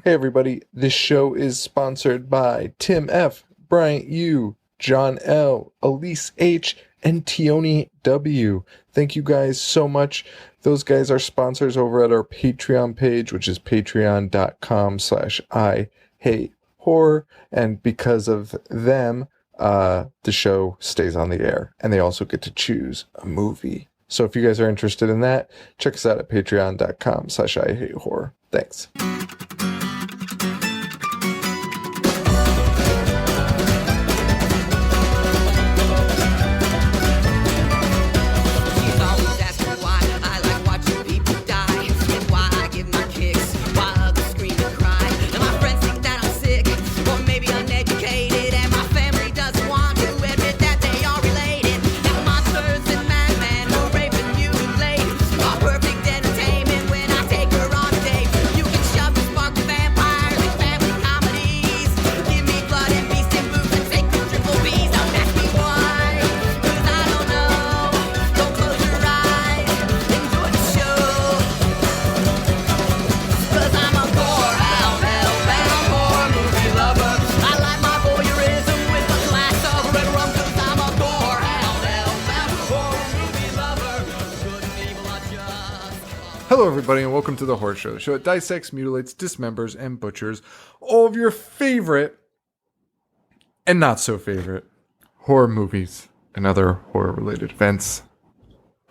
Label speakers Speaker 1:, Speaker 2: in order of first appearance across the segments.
Speaker 1: Hey everybody, this show is sponsored by Tim F., Bryant U., John L., Elise H., and Tioni W. Thank you guys so much. Those guys are sponsors over at our Patreon page, which is patreon.com/IHateHorror. And because of them, the show stays on the air. And they also get to choose a movie. So if you guys are interested in that, check us out at patreon.com/IHateHorror. Thanks. Hello everybody and welcome to The Horror Show, the show that dissects, mutilates, dismembers, and butchers all of your favorite and not so favorite horror movies and other horror related events.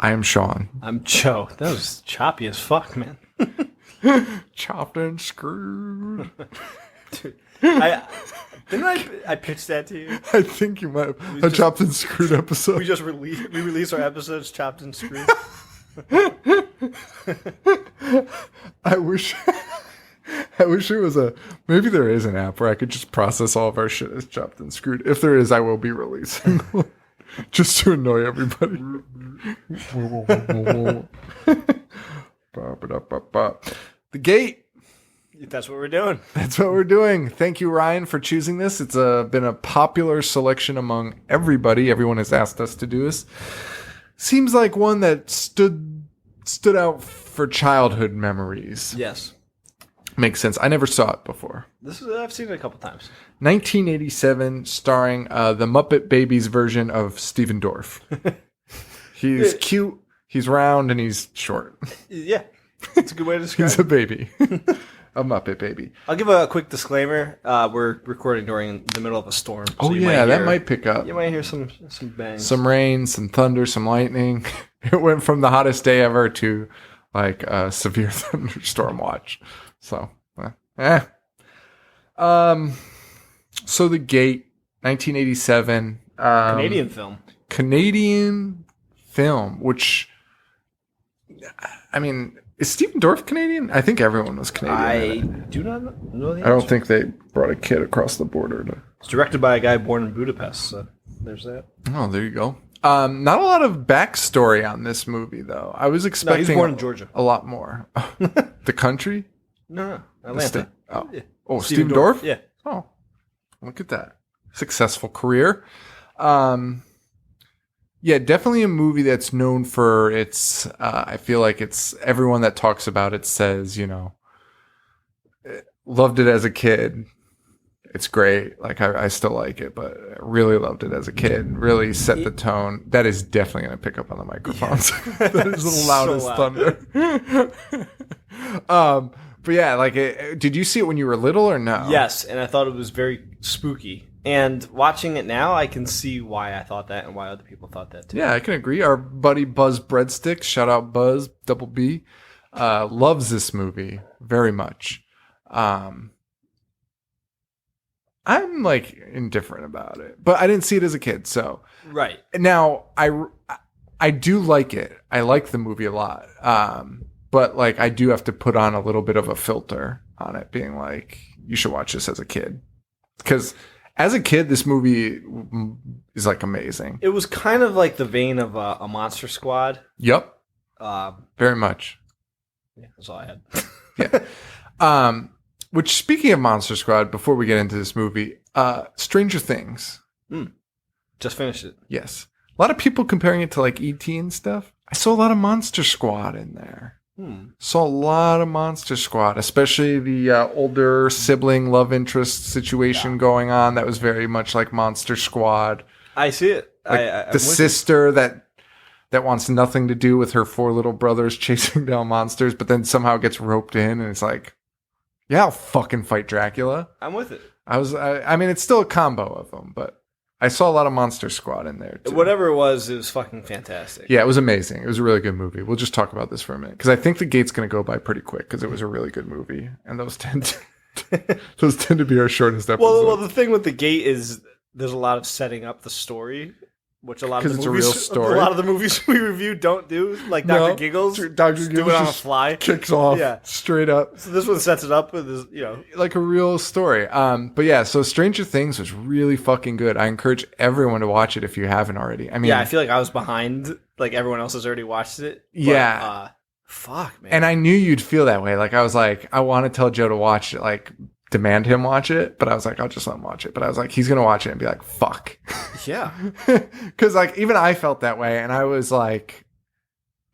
Speaker 1: I am Sean.
Speaker 2: I'm Joe. That was choppy as fuck, man.
Speaker 1: Chopped and screwed.
Speaker 2: Dude, I pitched that to you?
Speaker 1: I think you might have. A chopped and screwed episode.
Speaker 2: We release our episodes chopped and screwed.
Speaker 1: I wish there was maybe there is an app where I could just process all of our shit as chopped and screwed. If there is, I will be releasing one just to annoy everybody. The Gate.
Speaker 2: That's what we're doing.
Speaker 1: That's what we're doing. Thank you, Ryan, for choosing this. It's been a popular selection among everybody. Everyone has asked us to do this. Seems like one that stood out for childhood memories.
Speaker 2: Yes.
Speaker 1: Makes sense. I never saw it before.
Speaker 2: I've seen it a couple times.
Speaker 1: 1987, starring the Muppet Babies version of Steven Dorff. He's cute, he's round, and he's short.
Speaker 2: Yeah. It's a good way to describe
Speaker 1: He's a baby. A Muppet baby.
Speaker 2: I'll give a quick disclaimer. We're recording during the middle of a storm. So
Speaker 1: that might pick up.
Speaker 2: You might hear some bangs.
Speaker 1: Some rain, some thunder, some lightning. It went from the hottest day ever to like a severe thunderstorm watch. So, So The Gate, 1987. Canadian film, which, I mean, is Steven Dorff Canadian? I think everyone was Canadian.
Speaker 2: I do not know the answer.
Speaker 1: I don't think they brought a kid across the border.
Speaker 2: It's directed by a guy born in Budapest, so there's that.
Speaker 1: Oh, there you go. Not a lot of backstory on this movie, though. I was expecting
Speaker 2: he's born in Georgia.
Speaker 1: A lot more. The country?
Speaker 2: No, Atlanta.
Speaker 1: Oh, Steven Dorff?
Speaker 2: Yeah.
Speaker 1: Oh, look at that. Successful career. Yeah, definitely a movie that's known for its, I feel like it's everyone that talks about it says, loved it as a kid. It's great. Like, I still like it, but I really loved it as a kid. Really set the tone. That is definitely going to pick up on the microphones. Yeah. That is the loudest thunder. But yeah, like, did you see it when you were little or no?
Speaker 2: Yes, and I thought it was very spooky. And watching it now, I can see why I thought that and why other people thought that too.
Speaker 1: Yeah, I can agree. Our buddy Buzz Breadsticks, shout out Buzz, double B, loves this movie very much. I'm like indifferent about it, but I didn't see it as a kid. So
Speaker 2: right
Speaker 1: now, I do like it. I like the movie a lot. But like I do have to put on a little bit of a filter on it, being like, you should watch this as a kid, because as a kid, this movie is like amazing.
Speaker 2: It was kind of like the vein of a Monster Squad.
Speaker 1: Yep. Very much.
Speaker 2: Yeah, that's all I had.
Speaker 1: Yeah. Which, speaking of Monster Squad, before we get into this movie, Stranger Things.
Speaker 2: Just finished it.
Speaker 1: Yes. A lot of people comparing it to like E.T. and stuff. I saw a lot of Monster Squad in there. Saw a lot of Monster Squad, especially the older sibling love interest situation going on. That was very much like Monster Squad.
Speaker 2: I see it.
Speaker 1: Like the sister that wants nothing to do with her 4 little brothers chasing down monsters, but then somehow gets roped in, and it's like, yeah, I'll fucking fight Dracula.
Speaker 2: I'm with it.
Speaker 1: I mean, it's still a combo of them, but I saw a lot of Monster Squad in there, too.
Speaker 2: Whatever it was fucking fantastic.
Speaker 1: Yeah, it was amazing. It was a really good movie. We'll just talk about this for a minute, because I think the gate's going to go by pretty quick, because it was a really good movie, and those tend to be our shortest episodes.
Speaker 2: Well, the thing with the gate is there's a lot of setting up the story, which a lot of the movies,
Speaker 1: it's a real story.
Speaker 2: A lot of the movies we review don't do. Like Dr. Giggles,
Speaker 1: Dr. Giggles
Speaker 2: do it on a
Speaker 1: just
Speaker 2: fly,
Speaker 1: kicks off straight up.
Speaker 2: So this one sets it up with this,
Speaker 1: like a real story. But yeah, so Stranger Things was really fucking good. I encourage everyone to watch it if you haven't already. I mean,
Speaker 2: I feel like I was behind. Like everyone else has already watched it. But, fuck, man.
Speaker 1: And I knew you'd feel that way. Like I was like, I want to tell Joe to watch it. Like, demand him watch it, but I was like, I'll just let him watch it. But I was like, he's gonna watch it and be like, fuck.
Speaker 2: Yeah.
Speaker 1: Because like even I felt that way, and I was like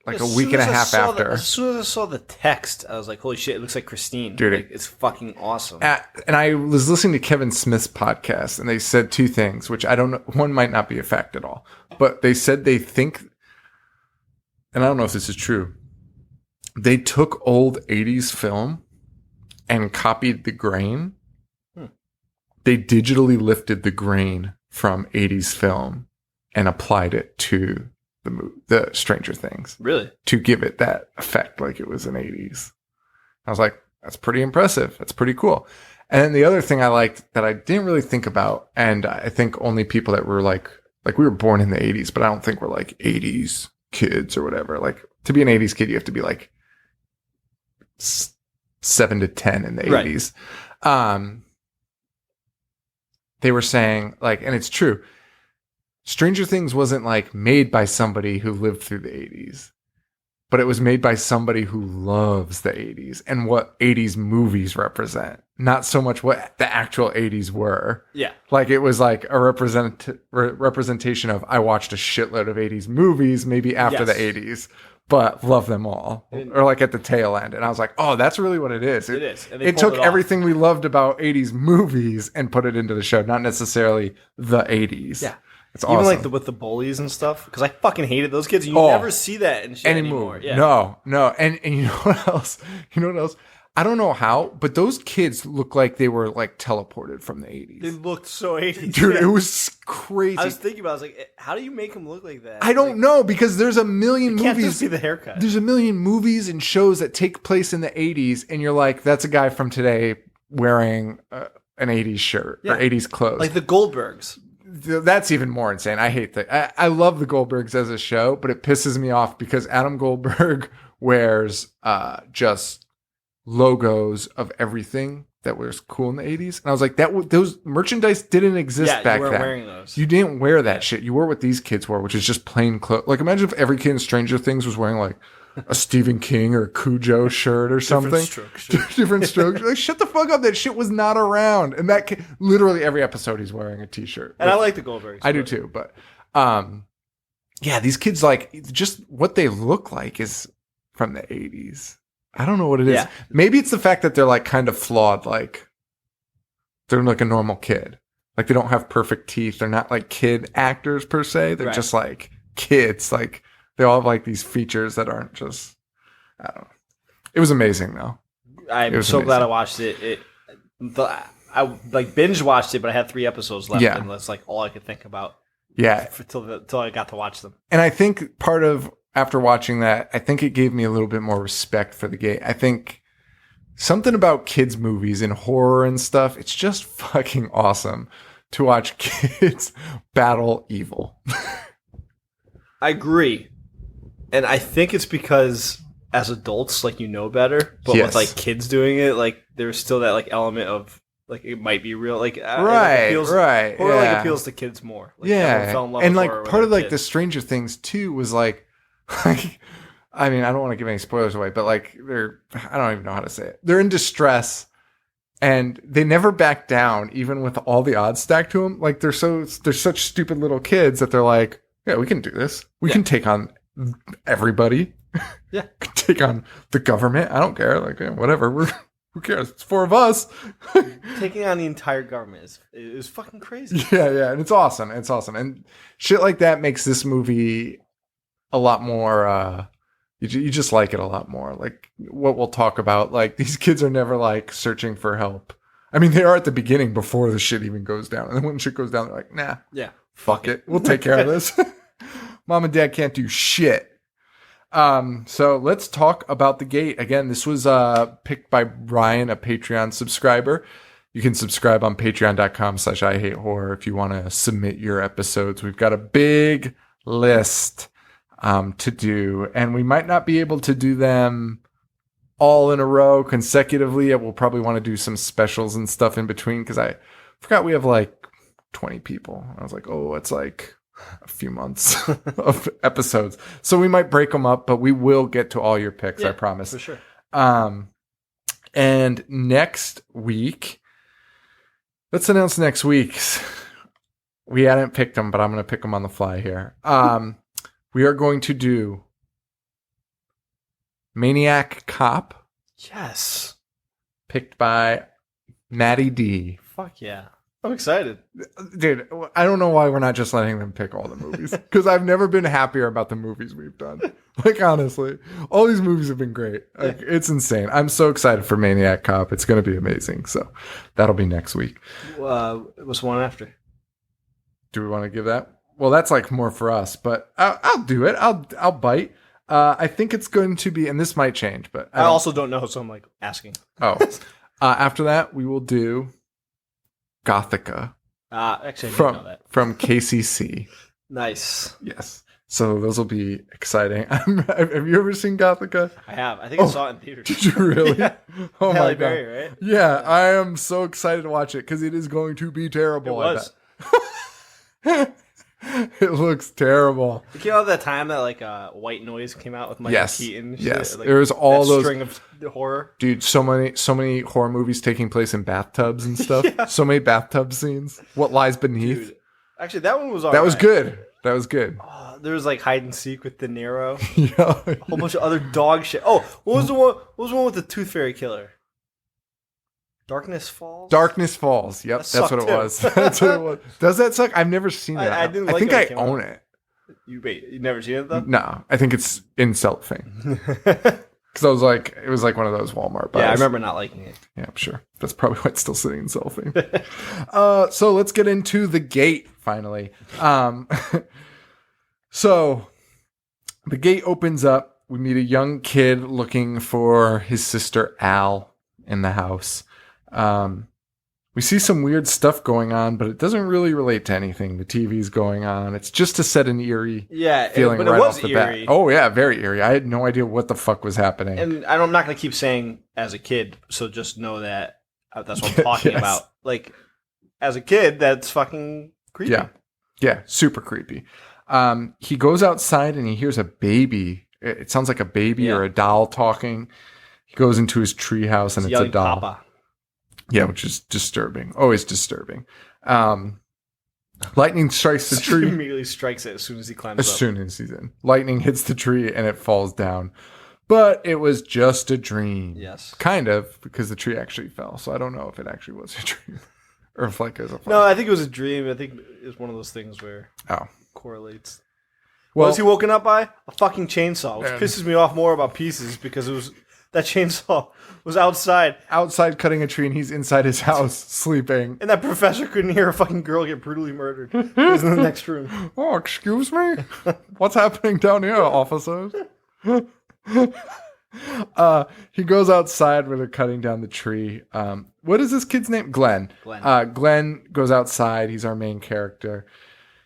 Speaker 1: a week and a half after.
Speaker 2: As soon as I saw the text, I was like, holy shit, it looks like Christine.
Speaker 1: Dude,
Speaker 2: like, it's fucking awesome.
Speaker 1: And I was listening to Kevin Smith's podcast, and they said 2 things, which I don't know, one might not be a fact at all, but they said they think, and I don't know if this is true, they took old 80s film and copied the grain. They digitally lifted the grain from 80s film and applied it to the Stranger Things.
Speaker 2: Really?
Speaker 1: To give it that effect like it was in 80s. I was like, that's pretty impressive. That's pretty cool. And then the other thing I liked that I didn't really think about, and I think only people that were like we were born in the 80s, but I don't think we're like 80s kids or whatever. Like to be an 80s kid, you have to be like 7 to 10 in the 80s. They were saying like, and it's true, Stranger Things wasn't like made by somebody who lived through the 80s, but it was made by somebody who loves the 80s and what 80s movies represent, not so much what the actual 80s were.
Speaker 2: Yeah.
Speaker 1: Like it was like a representation of, I watched a shitload of 80s movies, maybe after the 80s, but love them all, or like at the tail end. And I was like, oh, that's really what it is.
Speaker 2: It is. And
Speaker 1: it took everything we loved about 80s movies and put it into the show, not necessarily the 80s.
Speaker 2: Yeah.
Speaker 1: It's awesome.
Speaker 2: Even like with the bullies and stuff, because I fucking hated those kids. You never see that in shit anymore. Yeah.
Speaker 1: No. And you know what else? I don't know how, but those kids look like they were like teleported from the 80s.
Speaker 2: They looked so 80s.
Speaker 1: Dude, it was crazy.
Speaker 2: I was thinking about it. I was like, how do you make them look like that?
Speaker 1: I don't know, because there's a million movies.
Speaker 2: Can't just be the haircut.
Speaker 1: There's a million movies and shows that take place in the 80s, and you're like, that's a guy from today wearing an 80s shirt or 80s clothes.
Speaker 2: Like the Goldbergs.
Speaker 1: That's even more insane. I hate that. I love the Goldbergs as a show, but it pisses me off because Adam Goldberg wears just logos of everything that was cool in the 80s. And I was like, those merchandise didn't exist back then.
Speaker 2: You weren't wearing those.
Speaker 1: You didn't wear that shit. You wore what these kids wore, which is just plain clothes. Like imagine if every kid in Stranger Things was wearing like a Stephen King or a Cujo shirt or something. Different strokes. Like, shut the fuck up. That shit was not around. And that kid, literally every episode he's wearing a t-shirt.
Speaker 2: And I like the Goldbergs.
Speaker 1: I do too. But yeah, these kids, like, just what they look like is from the 80s. I don't know what it is.
Speaker 2: Yeah.
Speaker 1: Maybe it's the fact that they're like kind of flawed. Like they're like a normal kid. Like they don't have perfect teeth. They're not like kid actors per se. They're just like kids. Like they all have like these features that aren't just, I don't know. It was amazing though.
Speaker 2: I'm so glad I watched it. I like binge watched it, but I had 3 episodes left, and that's like all I could think about.
Speaker 1: Yeah,
Speaker 2: till I got to watch them.
Speaker 1: And I think part of after watching that, I think it gave me a little bit more respect for the gate. I think something about kids' movies and horror and stuff, it's just fucking awesome to watch kids battle evil.
Speaker 2: I agree. And I think it's because as adults, like, you know better, but with like kids doing it, like there's still that like element of like it might be real, like
Speaker 1: right,
Speaker 2: or like appeals to kids more. Like, fell in love
Speaker 1: and
Speaker 2: with
Speaker 1: like part of like the Stranger Things too was like I mean, I don't want to give any spoilers away, but like I don't even know how to say it. They're in distress and they never back down, even with all the odds stacked to them. Like they're such stupid little kids that they're like, yeah, we can do this. We can take on everybody.
Speaker 2: Yeah.
Speaker 1: Take on the government. I don't care. Like, whatever. Who cares? It's 4 of us.
Speaker 2: Taking on the entire government is fucking crazy.
Speaker 1: Yeah. And it's awesome. It's awesome. And shit like that makes this movie a lot more, you just like it a lot more. Like what we'll talk about, like these kids are never like searching for help. I mean, they are at the beginning before the shit even goes down. And then when shit goes down, they're like, nah,
Speaker 2: yeah,
Speaker 1: fuck it. We'll take care of this. Mom and dad can't do shit. So let's talk about The Gate. Again, this was picked by Ryan, a Patreon subscriber. You can subscribe on patreon.com/IHateHorror if you want to submit your episodes. We've got a big list to do, and we might not be able to do them all in a row consecutively. We'll probably want to do some specials and stuff in between because I forgot we have like 20 people. I was like, oh, it's like a few months of episodes. So we might break them up, but we will get to all your picks, I promise.
Speaker 2: For sure.
Speaker 1: And next week, let's announce next week's. We hadn't picked them, but I'm going to pick them on the fly here. We are going to do Maniac Cop.
Speaker 2: Yes.
Speaker 1: Picked by Maddie D.
Speaker 2: Fuck yeah. I'm excited.
Speaker 1: Dude, I don't know why we're not just letting them pick all the movies. Because I've never been happier about the movies we've done. Like, honestly. All these movies have been great. Like, it's insane. I'm so excited for Maniac Cop. It's going to be amazing. So, that'll be next week.
Speaker 2: What's the one after?
Speaker 1: Do we want to give that? Well, that's like more for us. But I'll do it. I'll bite. I think it's going to be, and this might change, but
Speaker 2: I also don't know, so I'm like asking.
Speaker 1: Oh. After that, we will do Gothica.
Speaker 2: Actually, I didn't know that.
Speaker 1: From KCC.
Speaker 2: Nice.
Speaker 1: Yes. So those will be exciting. Have you ever seen Gothica?
Speaker 2: I have. I think I saw it in theaters.
Speaker 1: Did you really?
Speaker 2: Yeah.
Speaker 1: Oh
Speaker 2: Halle
Speaker 1: my God.
Speaker 2: Berry, right?
Speaker 1: Yeah, I am so excited to watch it because it is going to be terrible.
Speaker 2: It was.
Speaker 1: It looks terrible.
Speaker 2: It came out at that time that like White Noise came out with Michael Keaton.
Speaker 1: Yes,
Speaker 2: like,
Speaker 1: there was all those
Speaker 2: string of horror.
Speaker 1: Dude, so many horror movies taking place in bathtubs and stuff. Yeah. So many bathtub scenes. What Lies Beneath?
Speaker 2: Dude, actually, that one was all
Speaker 1: That
Speaker 2: right.
Speaker 1: was good. That was good.
Speaker 2: There was like hide and seek with De Niro.
Speaker 1: Yeah,
Speaker 2: a whole bunch of other dog shit. Oh, what was the one? What was the one with the Tooth Fairy killer? Darkness Falls?
Speaker 1: Darkness Falls. Yep, that's what it was. That's what it was. Does that suck? I've never seen that.
Speaker 2: I didn't like
Speaker 1: I think
Speaker 2: it
Speaker 1: I own it.
Speaker 2: You never seen it though?
Speaker 1: No, I think it's in cellophane. Because I was like, it was like one of those Walmart buys.
Speaker 2: Yeah, I remember not liking it.
Speaker 1: Yeah, I'm sure. That's probably why it's still sitting in cellophane. So let's get into The Gate, finally. So The Gate opens up. We meet a young kid looking for his sister Al in the house. We see some weird stuff going on, but it doesn't really relate to anything. The TV's going on. It's just to set an eerie feeling right off the bat. Oh, yeah, very eerie. I had no idea what the fuck was happening.
Speaker 2: And I'm not going to keep saying as a kid, so just know that that's what I'm talking about. Like, as a kid, that's fucking creepy.
Speaker 1: Yeah, super creepy. He goes outside and he hears a baby. It sounds like a baby or a doll talking. He goes into his treehouse and it's a doll. Papa. Yeah, which is disturbing. Always disturbing. Lightning strikes the tree.
Speaker 2: He immediately strikes it as soon as he climbs up.
Speaker 1: As soon as he's in. Lightning hits the tree and it falls down. But it was just a dream.
Speaker 2: Yes.
Speaker 1: Kind of, because the tree actually fell. So I don't know if it actually was a dream. Or if like it was a
Speaker 2: No, I think it was a dream. I think it's one of those things where correlates. What was he woken up by? A fucking chainsaw. Which pisses me off more about Pieces because it was... That chainsaw was outside.
Speaker 1: Outside cutting a tree and he's inside his house sleeping.
Speaker 2: And that professor couldn't hear a fucking girl get brutally murdered. He was in the next room.
Speaker 1: Oh, excuse me? What's happening down here, officers? He goes outside where they're cutting down the tree. What is this kid's name? Glenn. Glenn goes outside. He's our main character.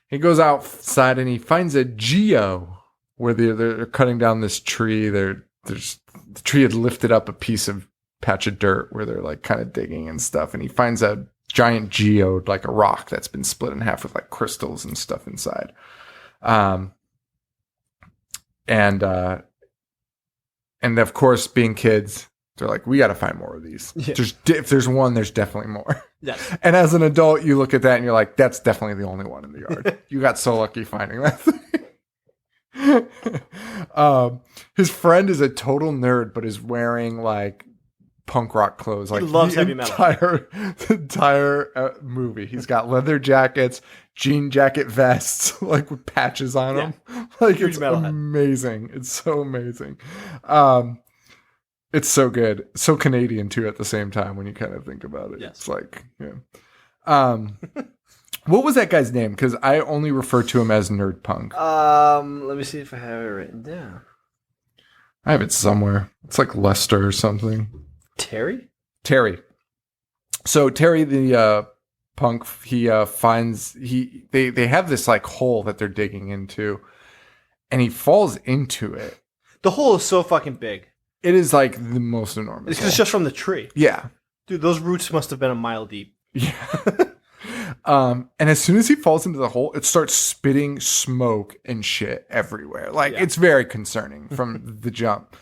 Speaker 1: He goes outside and he finds a geo where they're cutting down this tree. The tree had lifted up a patch of dirt where they're like kind of digging and stuff. And he finds a giant geode, like a rock that's been split in half with like crystals and stuff inside. And of course, being kids, they're like, we got to find more of these. Yeah. If there's one, there's definitely more.
Speaker 2: Yes.
Speaker 1: And as an adult, you look at that and you're like, that's definitely the only one in the yard. You got so lucky finding that thing. His friend is a total nerd, but is wearing like punk rock clothes. Like
Speaker 2: he loves
Speaker 1: the
Speaker 2: heavy metal.
Speaker 1: The entire movie. He's got leather jackets, jean jacket vests, like with patches on them. Like
Speaker 2: Huge
Speaker 1: it's
Speaker 2: metalhead.
Speaker 1: amazing. It's so amazing. It's so good. So Canadian too at the same time when you kind of think about it.
Speaker 2: Yes.
Speaker 1: It's like, yeah. What was that guy's name? Because I only refer to him as Nerd Punk.
Speaker 2: Let me see if I have it written down.
Speaker 1: I have it somewhere. It's like Lester or something.
Speaker 2: Terry.
Speaker 1: So Terry, the punk, he finds they have this like hole that they're digging into, and he falls into it.
Speaker 2: The hole is so fucking big.
Speaker 1: It is like the most enormous.
Speaker 2: It's just from the tree.
Speaker 1: Yeah,
Speaker 2: dude, those roots must have been a mile deep.
Speaker 1: Yeah. And as soon as he falls into the hole, it starts spitting smoke and shit everywhere. Like it's very concerning from the jump.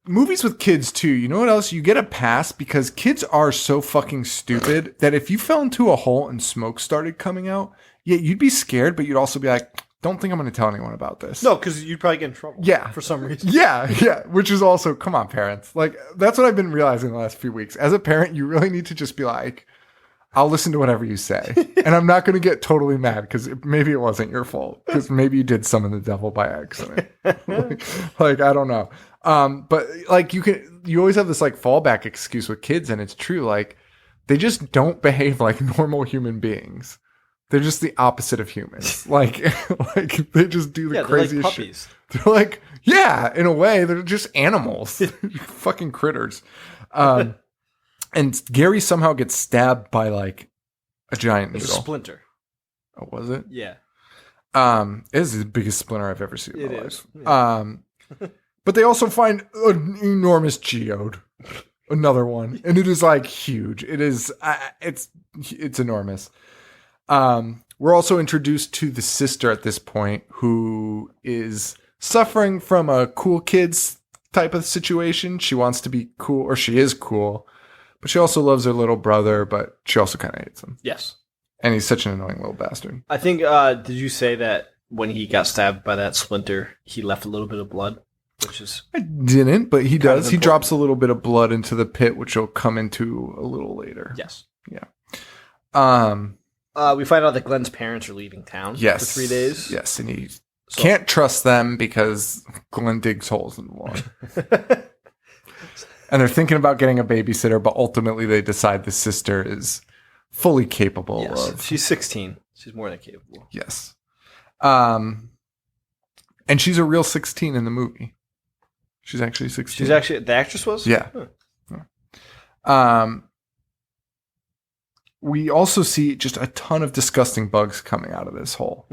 Speaker 1: Movies with kids too. You know what else? You get a pass because kids are so fucking stupid that if you fell into a hole and smoke started coming out, yeah, you'd be scared, but you'd also be like, don't think I'm going to tell anyone about this.
Speaker 2: No, because you'd probably get in trouble.
Speaker 1: Yeah.
Speaker 2: For some reason.
Speaker 1: Yeah. Which is also, come on, parents. Like, that's what I've been realizing the last few weeks. As a parent, you really need to just be like, I'll listen to whatever you say. And I'm not going to get totally mad because maybe it wasn't your fault. Because maybe you did summon the devil by accident. like, I don't know. But like you always have this like fallback excuse with kids, and it's true. Like, they just don't behave like normal human beings. They're just the opposite of humans. like they just do the craziest
Speaker 2: like puppies.
Speaker 1: shit. They're like, yeah, in a way, they're just animals. Fucking critters. And Gary somehow gets stabbed by like a giant needle.
Speaker 2: It's a splinter.
Speaker 1: Oh, was it?
Speaker 2: Yeah.
Speaker 1: It is the biggest splinter I've ever seen in my life.
Speaker 2: Yeah.
Speaker 1: But they also find an enormous geode. Another one. And it is like huge. It is, it's enormous. We're also introduced to the sister at this point who is suffering from a cool kids type of situation. She wants to be cool, or she is cool, but she also loves her little brother, but she also kind of hates him.
Speaker 2: Yes.
Speaker 1: And he's such an annoying little bastard.
Speaker 2: I think, did you say that when he got stabbed by that splinter, he left a little bit of blood? Which is
Speaker 1: I didn't, but he does. He
Speaker 2: important.
Speaker 1: drops a little bit of blood into the pit, which will come into a little later.
Speaker 2: Yes.
Speaker 1: Yeah.
Speaker 2: We find out that Glenn's parents are leaving town for 3 days.
Speaker 1: Yes, and he can't trust them because Glenn digs holes in the lawn. And they're thinking about getting a babysitter, but ultimately they decide the sister is fully capable of.
Speaker 2: She's 16. She's more than capable.
Speaker 1: Yes. And she's a real 16 in the movie. She's actually 16.
Speaker 2: She's actually, the actress was?
Speaker 1: Yeah.
Speaker 2: Huh.
Speaker 1: We also see just a ton of disgusting bugs coming out of this hole.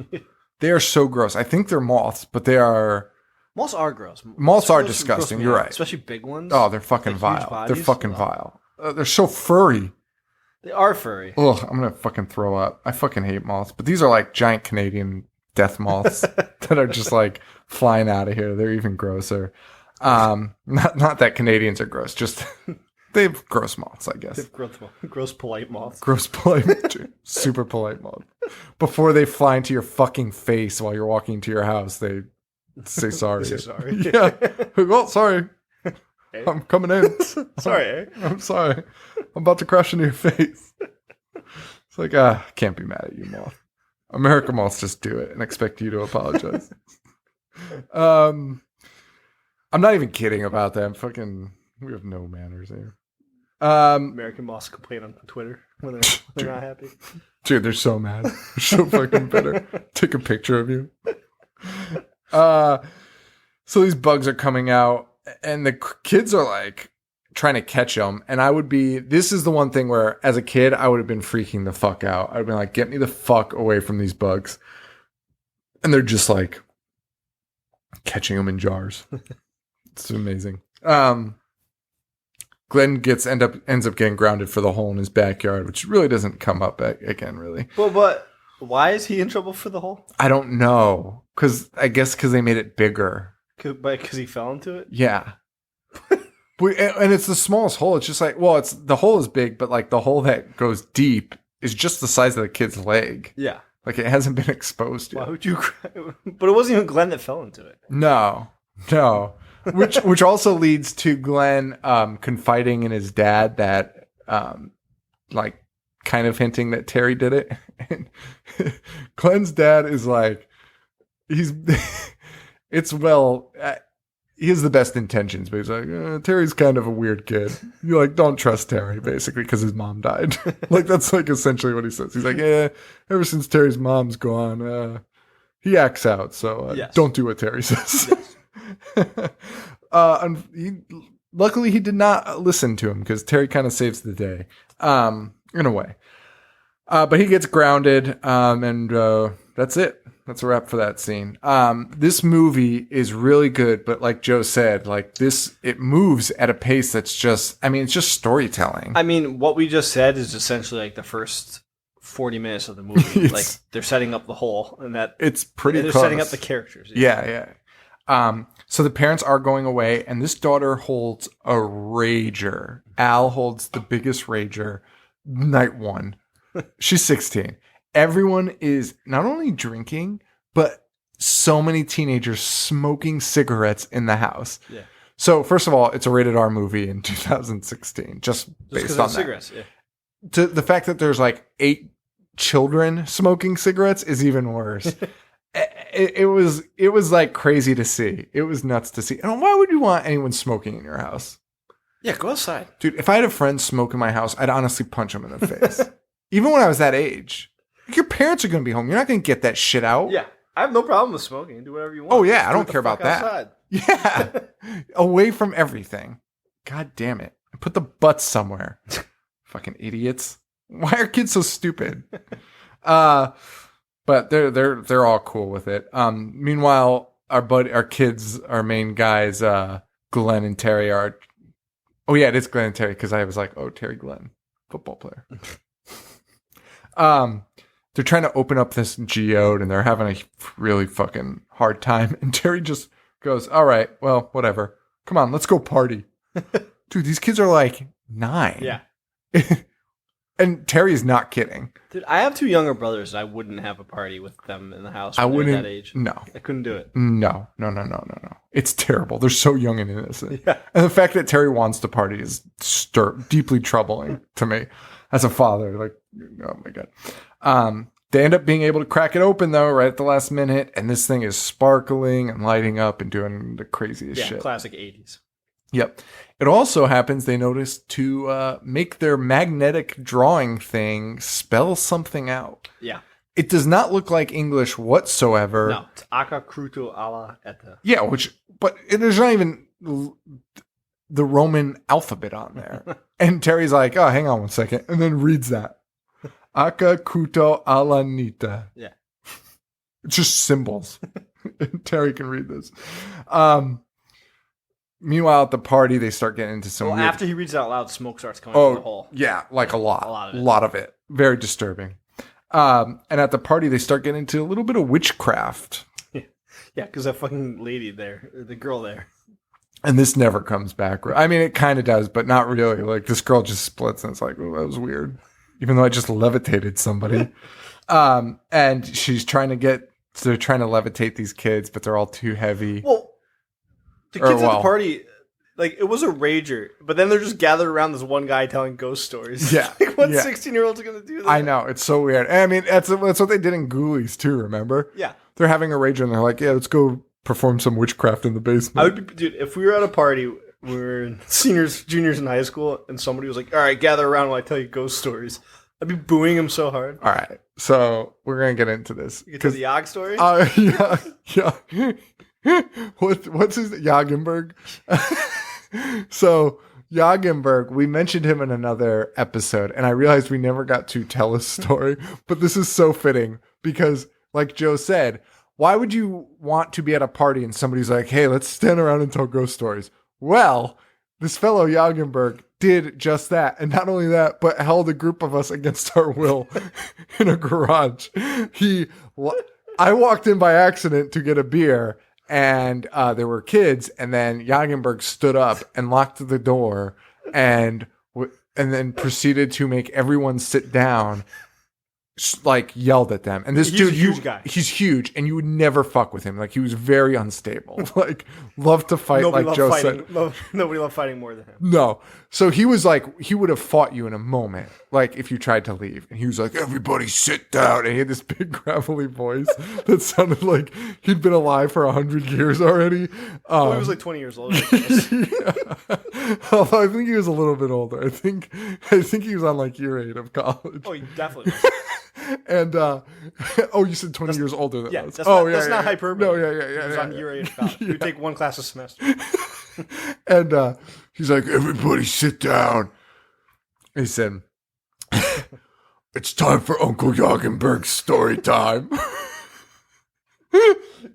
Speaker 1: They are so gross. I think they're moths, but they are...
Speaker 2: Moths are gross.
Speaker 1: Moths are disgusting. You're right.
Speaker 2: Especially big ones.
Speaker 1: Oh, they're fucking
Speaker 2: Like
Speaker 1: vile.
Speaker 2: huge bodies.
Speaker 1: They're fucking vile. They're so furry.
Speaker 2: They are furry.
Speaker 1: Ugh, I'm going to fucking throw up. I fucking hate moths. But these are like giant Canadian death moths that are just like flying out of here. They're even grosser. Not that Canadians are gross, just they have gross moths, I guess.
Speaker 2: Gross polite moths.
Speaker 1: Gross polite, super polite moth. Before they fly into your fucking face while you're walking to your house, they say sorry.
Speaker 2: Say sorry.
Speaker 1: Yeah. Well, sorry.
Speaker 2: Hey.
Speaker 1: I'm coming in.
Speaker 2: Sorry, eh?
Speaker 1: I'm sorry. I'm about to crash into your face. It's like, can't be mad at you, moth. American moths just do it and expect you to apologize. I'm not even kidding about that. We have no manners here.
Speaker 2: American moths complain on Twitter when they're not happy.
Speaker 1: Dude, they're so mad. They're so fucking bitter. Take a picture of you. So these bugs are coming out, and the kids are like trying to catch them. And this is the one thing where, as a kid, I would have been freaking the fuck out. I'd have been like, get me the fuck away from these bugs. And they're just like catching them in jars. It's amazing. Glenn ends up getting grounded for the hole in his backyard, which really doesn't come up again, really.
Speaker 2: Well, but why is he in trouble for the hole?
Speaker 1: I don't know. I guess because they made it bigger.
Speaker 2: Because he fell into it?
Speaker 1: Yeah. And it's the smallest hole. It's just like, the hole is big, but like the hole that goes deep is just the size of the kid's leg.
Speaker 2: Yeah.
Speaker 1: Like it hasn't been exposed yet.
Speaker 2: Why would you cry? But it wasn't even Glenn that fell into it.
Speaker 1: No. Which also leads to Glenn confiding in his dad that like kind of hinting that Terry did it. And Glenn's dad is like, he has the best intentions, but he's like, Terry's kind of a weird kid. You're like, don't trust Terry, basically, because his mom died. Like, that's like essentially what he says. He's like, ever since Terry's mom's gone, he acts out. So don't do what Terry says. Yes. Luckily, he did not listen to him because Terry kind of saves the day, in a way. But he gets grounded, and that's it. That's a wrap for that scene. This movie is really good, but like Joe said, like it moves at a pace that's just, it's just storytelling.
Speaker 2: I mean, what we just said is essentially like the first 40 minutes of the movie. Like they're setting up the whole, and that
Speaker 1: it's pretty.
Speaker 2: They're
Speaker 1: close.
Speaker 2: setting up the characters.
Speaker 1: Yeah. So the parents are going away, and this daughter holds a rager. Al holds the biggest rager. Night one. She's 16. Everyone is not only drinking, but so many teenagers smoking cigarettes in the house. Yeah. So first of all, it's a rated R movie in 2016, just based on that. Cigarettes, yeah. To the fact that there's like 8 children smoking cigarettes is even worse. It was like crazy to see. It was nuts to see. And why would you want anyone smoking in your house?
Speaker 2: Yeah, go outside.
Speaker 1: Dude, if I had a friend smoke in my house, I'd honestly punch him in the face. Even when I was that age. Your parents are going to be home. You're not going to get that shit out.
Speaker 2: Yeah. I have no problem with smoking. Do whatever you want.
Speaker 1: Oh, yeah. I don't care about that. Outside. Yeah. Away from everything. God damn it. Put the butts somewhere. Fucking idiots. Why are kids so stupid? But they're all cool with it. Meanwhile, our main guys, Glenn and Terry are. Oh, yeah, it is Glenn and Terry because I was like, oh, Terry Glenn, football player. They're trying to open up this geode and they're having a really fucking hard time. And Terry just goes, all right, well, whatever. Come on, let's go party. Dude, these kids are like 9.
Speaker 2: Yeah.
Speaker 1: And Terry's not kidding.
Speaker 2: Dude, I have 2 younger brothers. And I wouldn't have a party with them in the house when they're that age.
Speaker 1: No.
Speaker 2: I couldn't do it.
Speaker 1: No. It's terrible. They're so young and innocent. Yeah. And the fact that Terry wants to party is deeply troubling to me as a father. Like, oh my God. They end up being able to crack it open though, right at the last minute. And this thing is sparkling and lighting up and doing the craziest shit.
Speaker 2: Classic 80s.
Speaker 1: Yep. It also happens, they notice, to make their magnetic drawing thing spell something out. Yeah. It does not look like English whatsoever.
Speaker 2: No, it's Aka Cruto Ala Eta.
Speaker 1: Yeah, but there's not even the Roman alphabet on there. And Terry's like, oh, hang on one second, and then reads that. Aka Kuto Ala Nita. Yeah. It's just symbols. Terry can read this. Meanwhile, at the party, they start getting into some weird...
Speaker 2: after he reads it out loud, smoke starts coming from the hole.
Speaker 1: Yeah, like a lot. A lot of it. Very disturbing. And at the party, they start getting into a little bit of witchcraft.
Speaker 2: Yeah, because that fucking lady there, the girl there.
Speaker 1: And this never comes back. I mean, it kind of does, but not really. Like, this girl just splits, and it's like, oh, that was weird. Even though I just levitated somebody. And she's trying to they're trying to levitate these kids, but they're all too heavy.
Speaker 2: Well, the kids at the party, like, it was a rager, but then they're just gathered around this one guy telling ghost stories.
Speaker 1: Yeah.
Speaker 2: Like, what 16-year-olds are going to do that?
Speaker 1: I know. It's so weird. And I mean, that's what they did in Ghoulies, too, remember?
Speaker 2: Yeah.
Speaker 1: They're having a rager, and they're like, yeah, let's go perform some witchcraft in the basement.
Speaker 2: Dude, if we were at a party, we were seniors, juniors in high school, and somebody was like, all right, gather around while I tell you ghost stories, I'd be booing him so hard.
Speaker 1: All right. So we're going to get into this.
Speaker 2: You get to the Yog story?
Speaker 1: Yeah. What's his Jagenberg? So Jagenberg, we mentioned him in another episode, and I realized we never got to tell his story, but this is so fitting because, like Joe said, why would you want to be at a party and somebody's like, hey, let's stand around and tell ghost stories? Well, this fellow Jagenberg did just that. And not only that, but held a group of us against our will in a garage. I walked in by accident to get a beer, and there were kids. And then Jagenberg stood up and locked the door and then proceeded to make everyone sit down, like yelled at them. And this
Speaker 2: He's
Speaker 1: dude,
Speaker 2: a huge guy.
Speaker 1: He's huge, and you would never fuck with him. Like, he was very unstable. Like, loved to fight.
Speaker 2: Nobody
Speaker 1: like
Speaker 2: loved
Speaker 1: Joe
Speaker 2: fighting.
Speaker 1: said.
Speaker 2: Nobody loved fighting more than him.
Speaker 1: No. So he was like, he would have fought you in a moment, like if you tried to leave. And he was like, everybody sit down. And he had this big gravelly voice that sounded like he'd been alive for 100 years already.
Speaker 2: Well, he was like 20 years old.
Speaker 1: Yeah. Although I think he was a little bit older. I think he was on like year 8 of college.
Speaker 2: Oh, he definitely was.
Speaker 1: And you said 20 years older than us.
Speaker 2: That's
Speaker 1: That's
Speaker 2: not hyperbole.
Speaker 1: No, yeah.
Speaker 2: He was on year 8 of college. You take one class a semester.
Speaker 1: And he's like, everybody sit down. He said, it's time for Uncle Jagenberg's story time.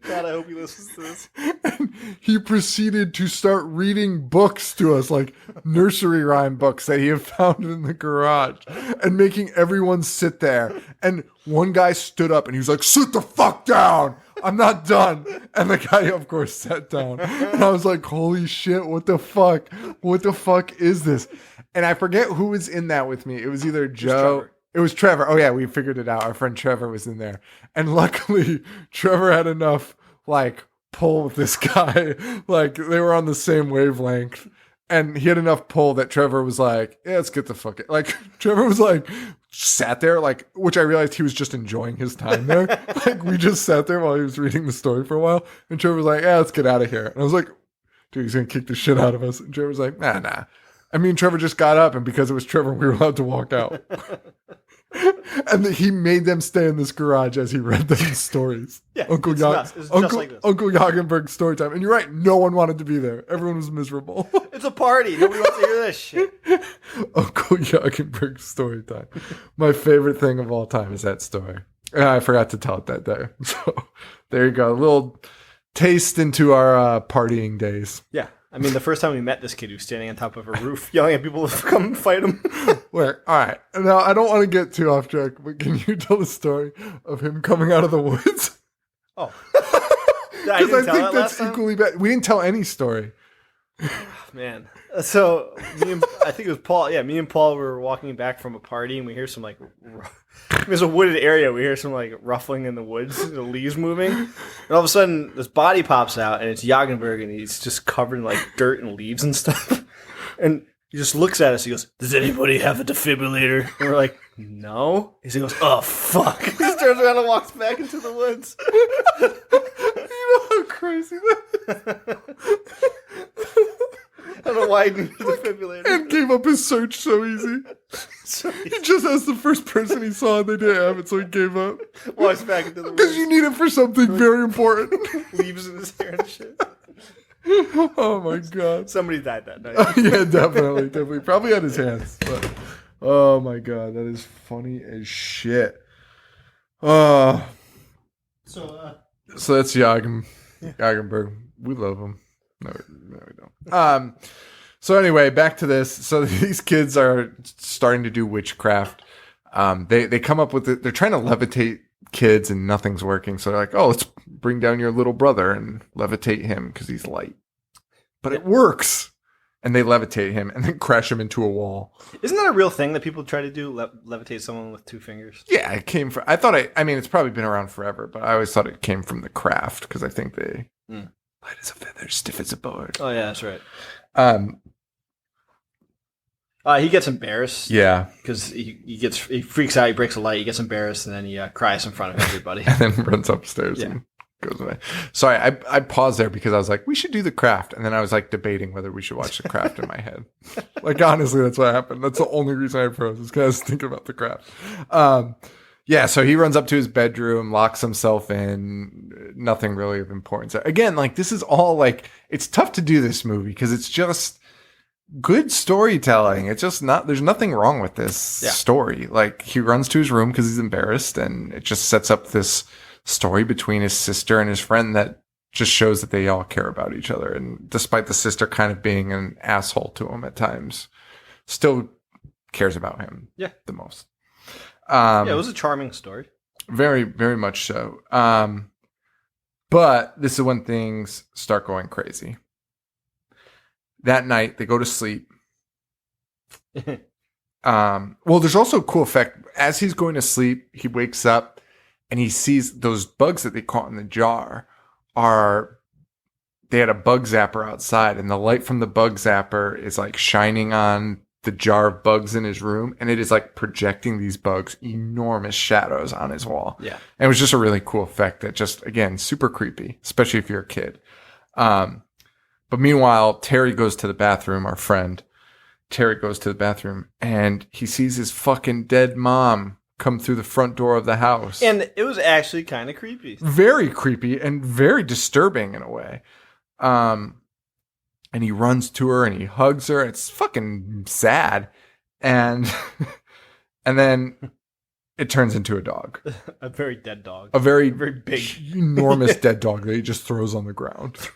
Speaker 2: God, I hope he listens to this.
Speaker 1: And he proceeded to start reading books to us, like nursery rhyme books that he had found in the garage, and making everyone sit there. And one guy stood up and he was like, sit the fuck down. I'm not done. And the guy, of course, sat down. And I was like, holy shit, what the fuck? What the fuck is this? And I forget who was in that with me. It was either Joe. It was Trevor. Oh, yeah, we figured it out. Our friend Trevor was in there. And luckily, Trevor had enough, like, pull with this guy. Like, they were on the same wavelength. And he had enough pull that Trevor was like, yeah, let's get the fuck it. Like, Trevor was like, sat there, like, which I realized he was just enjoying his time there. Like, we just sat there while he was reading the story for a while. And Trevor was like, yeah, let's get out of here. And I was like, dude, he's going to kick the shit out of us. And Trevor was like, nah. I mean, Trevor just got up, and because it was Trevor, we were allowed to walk out. And he made them stay in this garage as he read them stories.
Speaker 2: Yeah, Uncle
Speaker 1: Jagenberg's story time. And you're right, no one wanted to be there. Everyone was miserable.
Speaker 2: It's a party. Nobody wants to hear this shit.
Speaker 1: Uncle Jagenberg's story time. My favorite thing of all time is that story. And I forgot to tell it that day. So there you go. A little taste into our partying days.
Speaker 2: Yeah. I mean, the first time we met this kid, he was standing on top of a roof yelling at people to come fight him.
Speaker 1: Wait, all right. Now, I don't want to get too off track, but can you tell the story of him coming out of the woods?
Speaker 2: Oh.
Speaker 1: Because I think that's equally bad. We didn't tell any story.
Speaker 2: Man. So, I think it was Paul. Yeah, me and Paul were walking back from a party, and we hear some, like, there's a wooded area. We hear some, like, ruffling in the woods, the leaves moving. And all of a sudden, this body pops out, and it's Jagenberg, and he's just covered in, like, dirt and leaves and stuff. And he just looks at us. He goes, does anybody have a defibrillator? And we're like, no. He goes, oh, fuck. He just turns around and walks back into the woods.
Speaker 1: You know how crazy that is?
Speaker 2: I don't know why he needed a defibrillator.
Speaker 1: And gave up his search so easy. He just asked the first person he saw and they didn't have it, so he gave up.
Speaker 2: Walks back into the woods.
Speaker 1: Because you need it for something very important.
Speaker 2: Leaves in his hair and shit.
Speaker 1: Oh my god.
Speaker 2: Somebody died that night.
Speaker 1: Yeah, definitely. Probably had his hands. But, oh my god, that is funny as shit. So that's Jagenberg. We love him. No, we don't. So anyway, back to this. So these kids are starting to do witchcraft. They come up with it. They're trying to levitate kids and nothing's working. So they're like, oh, let's bring down your little brother and levitate him because he's light. But it works. And they levitate him and then crash him into a wall.
Speaker 2: Isn't that a real thing that people try to do? Levitate someone with 2 fingers?
Speaker 1: Yeah, it came from... I mean, it's probably been around forever, but I always thought it came from the craft because I think they... Light as a feather, stiff as a board.
Speaker 2: Oh, yeah, that's right. He gets embarrassed.
Speaker 1: Yeah.
Speaker 2: Because he freaks out, he breaks a light, he gets embarrassed, and then he cries in front of everybody.
Speaker 1: And then runs upstairs and goes away. Sorry, I paused there because I was like, we should do The Craft. And then I was like debating whether we should watch The Craft in my head. Like, honestly, that's what happened. That's the only reason I froze is because I was thinking about The Craft. Yeah, so he runs up to his bedroom, locks himself in, nothing really of importance. Again, like, this is all, like, it's tough to do this movie because it's just good storytelling. It's just not, there's nothing wrong with this story. Like, he runs to his room because he's embarrassed, and it just sets up this story between his sister and his friend that just shows that they all care about each other. And despite the sister kind of being an asshole to him at times, still cares about him the most.
Speaker 2: It was a charming story.
Speaker 1: Very, very much so. But this is when things start going crazy. That night, they go to sleep. Well, there's also a cool effect. As he's going to sleep, he wakes up and he sees those bugs that they caught in the jar they had a bug zapper outside, and the light from the bug zapper is like shining on the jar of bugs in his room, and it is like projecting these bugs enormous shadows on his wall.
Speaker 2: Yeah.
Speaker 1: And it was just a really cool effect that just, again, super creepy, especially if you're a kid. But meanwhile, Terry goes to the bathroom, our friend. Terry goes to the bathroom, and he sees his fucking dead mom come through the front door of the house.
Speaker 2: And it was actually kind of creepy.
Speaker 1: Very creepy and very disturbing in a way. And he runs to her and he hugs her. It's fucking sad. And and then it turns into a dog.
Speaker 2: A very dead dog.
Speaker 1: A very
Speaker 2: big.
Speaker 1: Enormous dead dog that he just throws on the ground.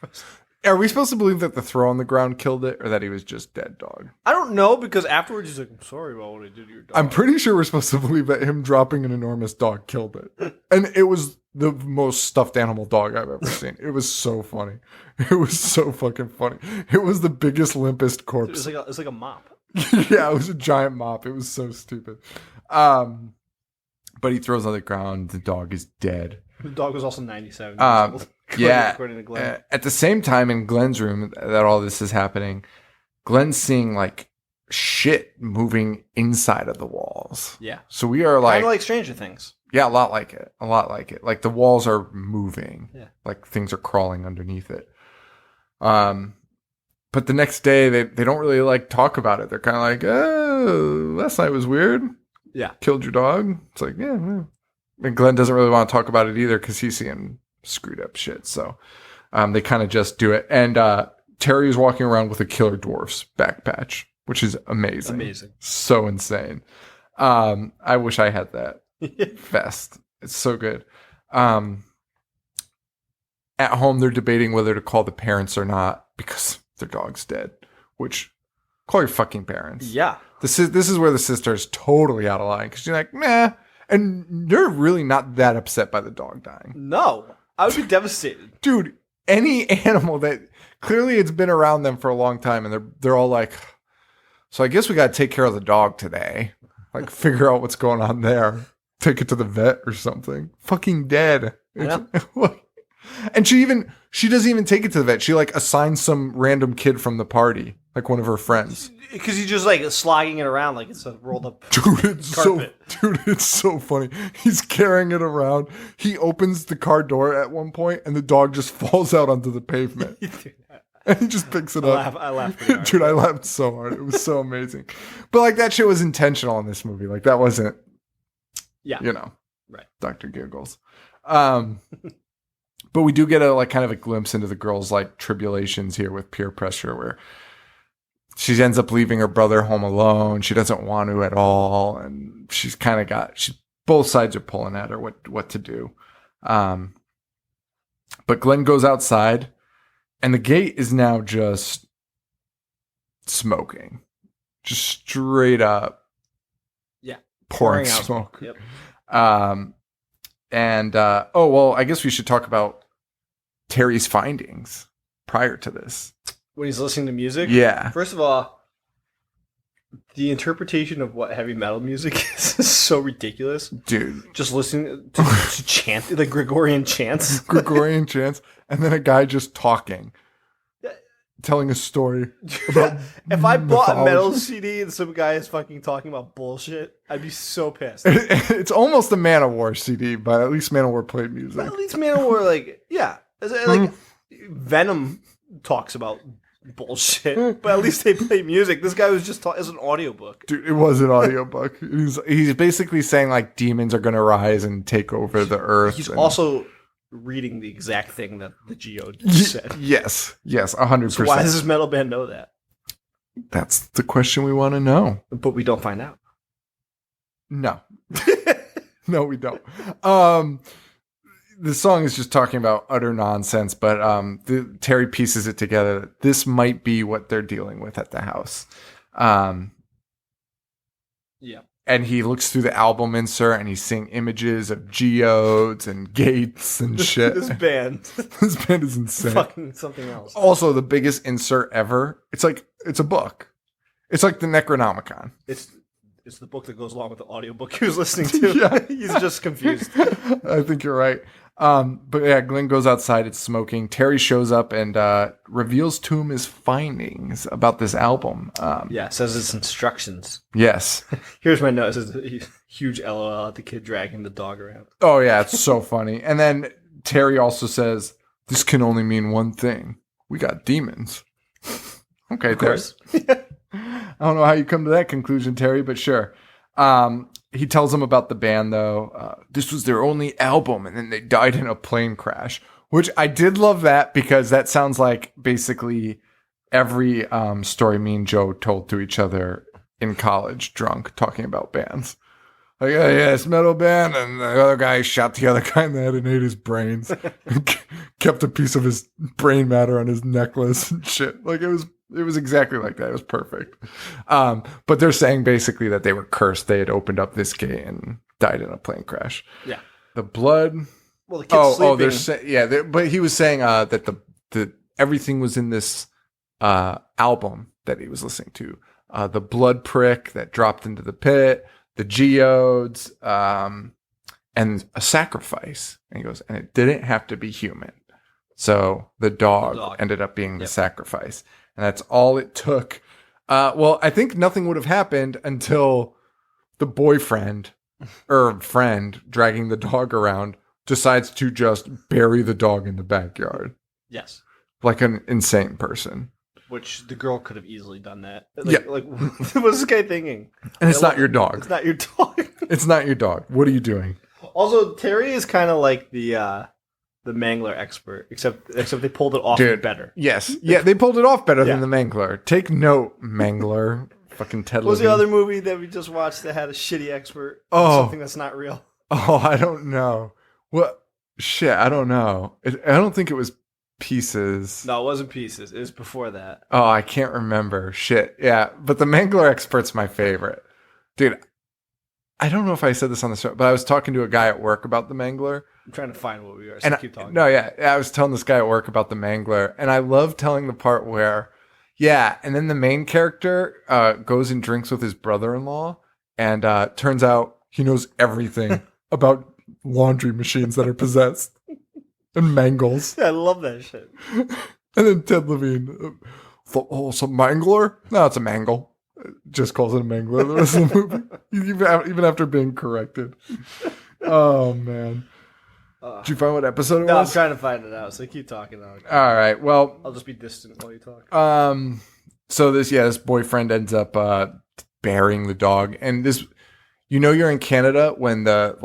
Speaker 1: Are we supposed to believe that the throw on the ground killed it, or that he was just dead dog?
Speaker 2: I don't know, because afterwards he's like, I'm sorry about what I did to your dog.
Speaker 1: I'm pretty sure we're supposed to believe that him dropping an enormous dog killed it. And it was the most stuffed animal dog I've ever seen. It was so funny. It was so fucking funny. It was the biggest, limpest corpse.
Speaker 2: It's like a mop.
Speaker 1: Yeah, it was a giant mop. It was so stupid. But he throws on the ground. The dog is dead.
Speaker 2: The dog was also 97 years old.
Speaker 1: Yeah.
Speaker 2: According to Glenn.
Speaker 1: At the same time in Glenn's room that all this is happening, Glenn's seeing like shit moving inside of the walls.
Speaker 2: Yeah.
Speaker 1: So we are like...
Speaker 2: Kind of like Stranger Things.
Speaker 1: Yeah, a lot like it. A lot like it. Like the walls are moving.
Speaker 2: Yeah. Like
Speaker 1: things are crawling underneath it. But the next day they don't really like talk about it. They're kind of like, oh, last night was weird.
Speaker 2: Yeah.
Speaker 1: Killed your dog. It's like, yeah. And Glenn doesn't really want to talk about it either because he's seeing screwed up shit. So they kind of just do it. And Terry is walking around with a Killer Dwarfs back patch, which is amazing.
Speaker 2: Amazing.
Speaker 1: So insane. I wish I had that vest. It's so good. At home, they're debating whether to call the parents or not because their dog's dead. Which, call your fucking parents.
Speaker 2: Yeah.
Speaker 1: This is where the sister is totally out of line because you're like, meh. And they're really not that upset by the dog dying.
Speaker 2: No. I would be devastated.
Speaker 1: Dude, any animal that clearly it's been around them for a long time and they're all like, so I guess we got to take care of the dog today. Like figure out what's going on there. Take it to the vet or something. Fucking dead.
Speaker 2: Yeah.
Speaker 1: And she doesn't even take it to the vet. She like assigns some random kid from the party, like one of her friends.
Speaker 2: Because he's just like slogging it around like it's a rolled up
Speaker 1: carpet.
Speaker 2: Dude,
Speaker 1: it's so funny. He's carrying it around. He opens the car door at one point and the dog just falls out onto the pavement. And he just picks it up.
Speaker 2: I laughed pretty hard.
Speaker 1: Dude, I laughed so hard. It was so amazing. But like that shit was intentional in this movie. Like that wasn't,
Speaker 2: right.
Speaker 1: Dr. Giggles. But we do get a like kind of a glimpse into the girl's like tribulations here with peer pressure where she ends up leaving her brother home alone. She doesn't want to at all. And she's kind of both sides are pulling at her what to do. But Glenn goes outside and the gate is now just smoking. Just straight up.
Speaker 2: Yeah.
Speaker 1: Pouring smoke. Yep. I guess we should talk about Terry's findings prior to this.
Speaker 2: When he's listening to music?
Speaker 1: Yeah.
Speaker 2: First of all, the interpretation of what heavy metal music is so ridiculous.
Speaker 1: Dude.
Speaker 2: Just listening to chant, like Gregorian chants.
Speaker 1: Gregorian chants. And then a guy just talking. Telling a story about
Speaker 2: if I bought a metal CD and some guy is fucking talking about bullshit, I'd be so pissed.
Speaker 1: It's almost a Manowar CD, but at least Manowar played music.
Speaker 2: But at least Manowar, like Venom talks about bullshit, but at least they play music. This guy was just as an audiobook.
Speaker 1: Dude, it was an audiobook. He's basically saying like demons are going to rise and take over the earth.
Speaker 2: He's also reading the exact thing that the Geo said.
Speaker 1: Yes, 100%.
Speaker 2: So why does this metal band know that?
Speaker 1: That's the question we want to know.
Speaker 2: But we don't find out.
Speaker 1: No. No, we don't. The song is just talking about utter nonsense, but Terry pieces it together that this might be what they're dealing with at the house.
Speaker 2: Yeah.
Speaker 1: And he looks through the album insert and he's seeing images of geodes and gates and shit.
Speaker 2: This band
Speaker 1: is insane.
Speaker 2: Fucking something else.
Speaker 1: Also, the biggest insert ever. It's a book. It's like the Necronomicon.
Speaker 2: It's it's the book that goes along with the audiobook he was listening to.
Speaker 1: Yeah.
Speaker 2: He's just confused.
Speaker 1: I think you're right. But yeah, Glenn goes outside. It's smoking. Terry shows up and reveals to him his findings about this album.
Speaker 2: Says it's instructions.
Speaker 1: Yes.
Speaker 2: Here's my note. It says a huge LOL at the kid dragging the dog around.
Speaker 1: Oh, yeah. It's so funny. And then Terry also says, this can only mean one thing. We got demons. Okay,
Speaker 2: Of course.
Speaker 1: I don't know how you come to that conclusion, Terry, but sure. He tells them about the band, though. This was their only album, and then they died in a plane crash, which I did love that because that sounds like basically every story me and Joe told to each other in college, drunk, talking about bands. Like, oh, yeah, it's metal band, and the other guy shot the other guy in the head and ate his brains. Kept a piece of his brain matter on his necklace and shit. Like, it was exactly like that. It was perfect. But they're saying basically that they were cursed. They had opened up this gate and died in a plane crash.
Speaker 2: Yeah.
Speaker 1: The blood.
Speaker 2: Well, the kid's sleeping.
Speaker 1: But he was saying that the everything was in this album that he was listening to. The blood prick that dropped into the pit, the geodes, and a sacrifice. And he goes, and it didn't have to be human. So the dog ended up being the sacrifice. And that's all it took. Well, I think nothing would have happened until the boyfriend or friend dragging the dog around decides to just bury the dog in the backyard.
Speaker 2: Yes.
Speaker 1: Like an insane person.
Speaker 2: Which the girl could have easily done that. Like, what's this guy thinking?
Speaker 1: And it's not your dog.
Speaker 2: It's not your dog.
Speaker 1: It's not your dog. What are you doing?
Speaker 2: Also, Terry is kind of like the Mangler expert, except they pulled it off better.
Speaker 1: Yes. Yeah, they pulled it off better than the Mangler. Take note, Mangler. Fucking Ted
Speaker 2: What was
Speaker 1: Levine.
Speaker 2: the other movie that we just watched that had a shitty expert?
Speaker 1: Oh.
Speaker 2: Something that's not real.
Speaker 1: Oh, I don't know. What? Shit, I don't know. I don't think it was Pieces.
Speaker 2: No, it wasn't Pieces. It was before that.
Speaker 1: Oh, I can't remember. Shit. Yeah, but the Mangler expert's my favorite. Dude, I don't know if I said this on the show, but I was talking to a guy at work about the Mangler.
Speaker 2: I'm trying to find what we are, so keep talking.
Speaker 1: No, yeah. I was telling this guy at work about the Mangler, and I love telling the part where, and then the main character goes and drinks with his brother-in-law, and turns out he knows everything about laundry machines that are possessed. And mangles.
Speaker 2: Yeah, I love that shit.
Speaker 1: And then Ted Levine, it's a mangler? No, it's a mangle. Just calls it a mangler the rest of the movie. Even after being corrected. Oh, man. Did you find what episode it was?
Speaker 2: No, I'm trying to find it out, so keep talking.
Speaker 1: All right, well.
Speaker 2: I'll just be distant while you talk.
Speaker 1: So this boyfriend ends up burying the dog. And this, you're in Canada when the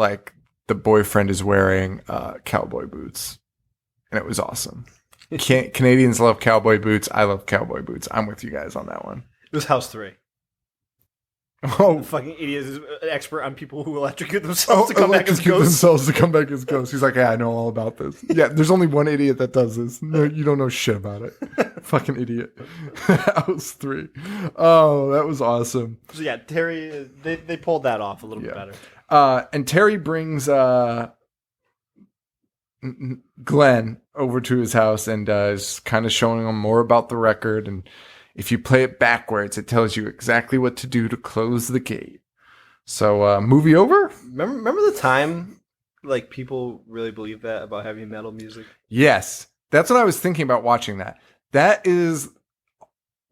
Speaker 1: boyfriend is wearing cowboy boots. And it was awesome. Canadians love cowboy boots. I love cowboy boots. I'm with you guys on that one.
Speaker 2: It was House 3.
Speaker 1: Oh.
Speaker 2: The fucking idiot is an expert on people who electrocute themselves to come back as ghosts.
Speaker 1: He's like, yeah, I know all about this. Yeah, there's only one idiot that does this. No, you don't know shit about it. Fucking idiot. House 3. Oh, that was awesome.
Speaker 2: So yeah, Terry, they pulled that off a little bit better.
Speaker 1: And Terry brings Glenn over to his house and is kind of showing him more about the record. And if you play it backwards, it tells you exactly what to do to close the gate. So, movie over?
Speaker 2: Remember the time like people really believe that about heavy metal music?
Speaker 1: Yes. That's what I was thinking about watching that. That is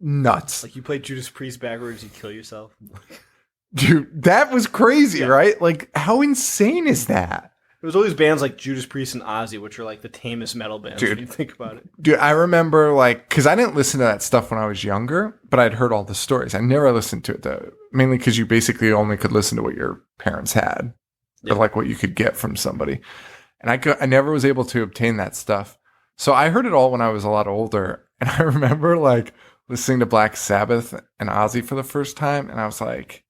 Speaker 1: nuts.
Speaker 2: Like you play Judas Priest backwards, you kill yourself.
Speaker 1: Dude, that was crazy, right? Like, how insane is that?
Speaker 2: There was always bands like Judas Priest and Ozzy, which are like the tamest metal bands when you think about it.
Speaker 1: Dude, I remember because I didn't listen to that stuff when I was younger, but I'd heard all the stories. I never listened to it though, mainly because you basically only could listen to what your parents had, or like what you could get from somebody. And I never was able to obtain that stuff. So I heard it all when I was a lot older. And I remember like listening to Black Sabbath and Ozzy for the first time. And I was like,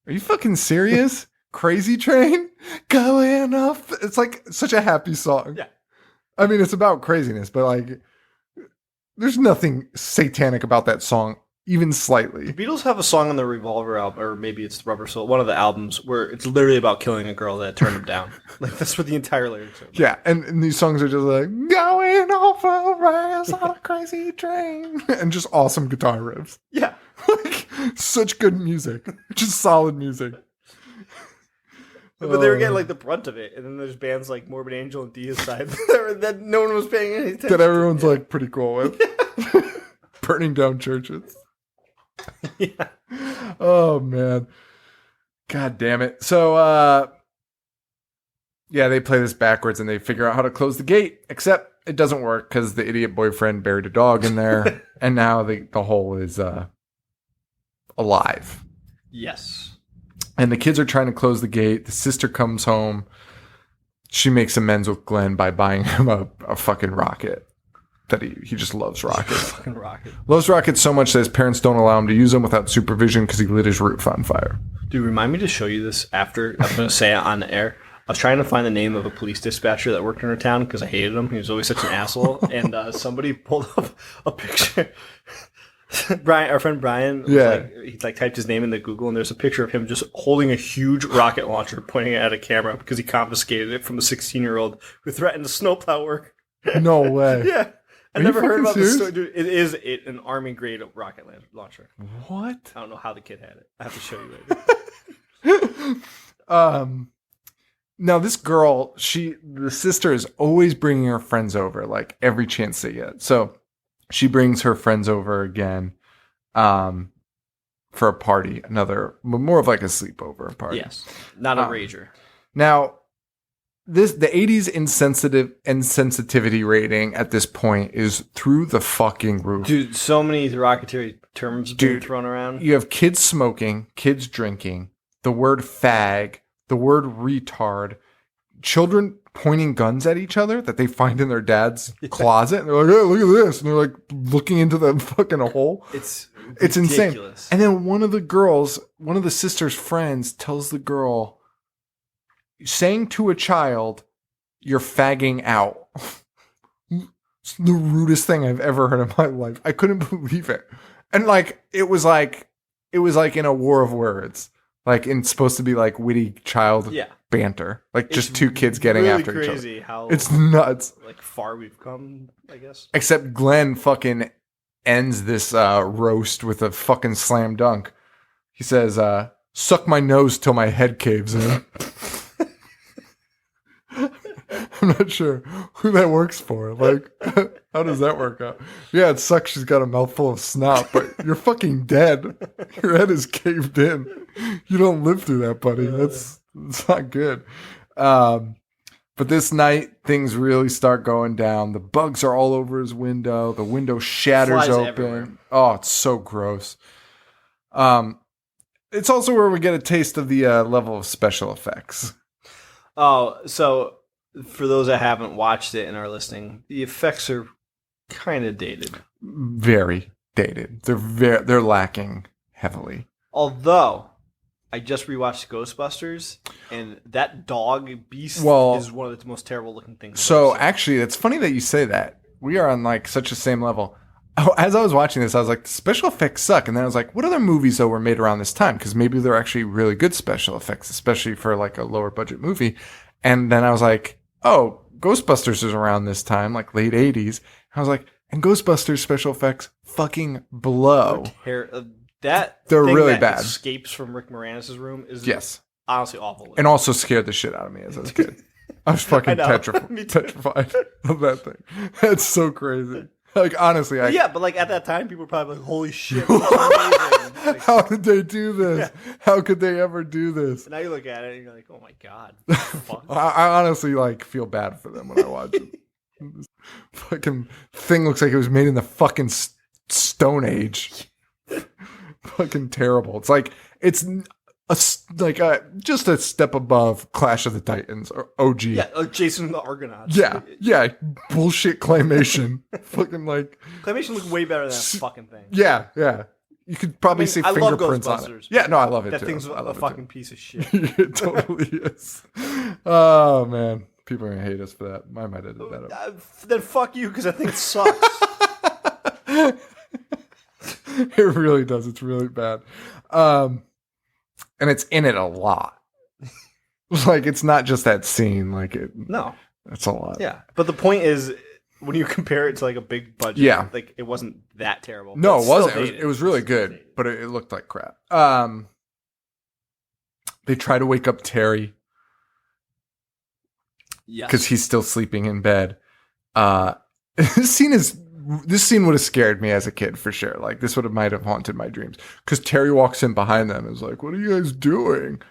Speaker 1: are you fucking serious? Crazy Train going off. It's like such a happy song.
Speaker 2: Yeah.
Speaker 1: I mean, it's about craziness, but like there's nothing satanic about that song, even slightly.
Speaker 2: The Beatles have a song on the Revolver album, or maybe it's the Rubber Soul, one of the albums, where it's literally about killing a girl that turned him down. Like that's what the entire lyrics are about.
Speaker 1: Yeah, and these songs are just like going off a race on a crazy train, and just awesome guitar riffs.
Speaker 2: Yeah.
Speaker 1: Like, Such good music. Just solid music.
Speaker 2: But they were getting like the brunt of it, and then there's bands like Morbid Angel and Deicide that no one was paying any attention.
Speaker 1: That everyone's like pretty cool with. Burning down churches.
Speaker 2: Yeah.
Speaker 1: Oh man. God damn it. So yeah, they play this backwards and they figure out how to close the gate, except it doesn't work because the idiot boyfriend buried a dog in there, and now the hole is alive.
Speaker 2: Yes.
Speaker 1: And the kids are trying to close the gate. The sister comes home. She makes amends with Glenn by buying him a fucking rocket. That he just loves rockets.
Speaker 2: Fucking rocket.
Speaker 1: Loves rockets so much that his parents don't allow him to use them without supervision because he lit his roof on fire.
Speaker 2: Dude, remind me to show you this after. I'm going to say it on the air. I was trying to find the name of a police dispatcher that worked in our town because I hated him. He was always such an asshole. And somebody pulled up a picture. Brian, our friend Brian, he typed his name into Google, and there's a picture of him just holding a huge rocket launcher, pointing it at a camera because he confiscated it from a 16-year-old who threatened to snowplow work.
Speaker 1: No way.
Speaker 2: Yeah. I never heard about this story. Dude, it is an army-grade rocket launcher.
Speaker 1: What?
Speaker 2: I don't know how the kid had it. I have to show you later.
Speaker 1: Now this girl, the sister is always bringing her friends over, like every chance they get. So she brings her friends over again, for a party, more of like a sleepover party.
Speaker 2: Yes, not a rager.
Speaker 1: Now, the 80s insensitivity rating at this point is through the fucking roof.
Speaker 2: Dude, so many derogatory terms being thrown around.
Speaker 1: You have kids smoking, kids drinking, the word fag, the word retard, children pointing guns at each other that they find in their dad's closet. And they're like, hey, look at this. And they're like looking into the fucking hole.
Speaker 2: It's
Speaker 1: insane. And then one of the sister's friends tells the girl, saying to a child, you're fagging out. It's the rudest thing I've ever heard in my life. I couldn't believe it. And it was like in a war of words. Like, it's supposed to be like witty child banter. Like, just two kids getting
Speaker 2: really
Speaker 1: after each other.
Speaker 2: Crazy how
Speaker 1: it's nuts.
Speaker 2: Like, far we've come, I guess.
Speaker 1: Except Glenn fucking ends this roast with a fucking slam dunk. He says, suck my nose till my head caves in. I'm not sure who that works for. Like, how does that work out? Yeah, it sucks she's got a mouthful of snot, but you're fucking dead. Your head is caved in. You don't live through that, buddy. It's not good. But this night, things really start going down. The bugs are all over his window. The window shatters open.
Speaker 2: Everywhere.
Speaker 1: Oh, it's so gross. It's also where we get a taste of the level of special effects.
Speaker 2: Oh, so for those that haven't watched it and are listening, the effects are kind of dated.
Speaker 1: Very dated. They're lacking heavily.
Speaker 2: Although, I just rewatched Ghostbusters, and that dog beast is one of the most terrible looking things.
Speaker 1: So actually, it's funny that you say that. We are on like such a same level. Oh, as I was watching this, I was like, the special effects suck. And then I was like, what other movies though were made around this time? Because maybe they're actually really good special effects, especially for like a lower budget movie. And then I was like, oh, Ghostbusters is around this time, like late 80s. I was like, and Ghostbusters special effects fucking blow.
Speaker 2: They're
Speaker 1: really bad.
Speaker 2: Escapes from Rick Moranis' room is honestly awful.
Speaker 1: And also scared the shit out of me as I was a kid. I was fucking petrified of that thing. That's so crazy. Like, honestly,
Speaker 2: but like at that time, people were probably like, holy shit. Like,
Speaker 1: how did they do this? Yeah. How could they ever do this?
Speaker 2: And now you look at it and you're like, oh my God.
Speaker 1: I honestly like feel bad for them when I watch it. This fucking thing looks like it was made in the fucking Stone Age. Fucking terrible. It's like, it's just a step above Clash of the Titans or OG.
Speaker 2: Yeah, Jason the Argonauts.
Speaker 1: Yeah, bullshit claymation. Fucking like
Speaker 2: claymation look way better than that fucking thing.
Speaker 1: Yeah. You could probably see fingerprints on it. Yeah, no, I love it
Speaker 2: that
Speaker 1: too.
Speaker 2: That thing's a fucking piece of shit.
Speaker 1: It totally is. Oh man, people are gonna hate us for that. I might edit that up.
Speaker 2: Then fuck you, because I think it sucks.
Speaker 1: It really does. It's really bad. And it's in it a lot. Like, it's not just that scene. Like,
Speaker 2: no.
Speaker 1: It's a lot.
Speaker 2: Yeah. But the point is, when you compare it to like a big budget,
Speaker 1: Yeah.
Speaker 2: like it wasn't that terrible.
Speaker 1: No,
Speaker 2: But
Speaker 1: it wasn't.
Speaker 2: still dated.
Speaker 1: It was really good, but it looked like crap. They try to wake up Terry
Speaker 2: Yes.
Speaker 1: because he's still sleeping in bed. This scene would have scared me as a kid for sure. Like this might have haunted my dreams because Terry walks in behind them and is like, "What are you guys doing?"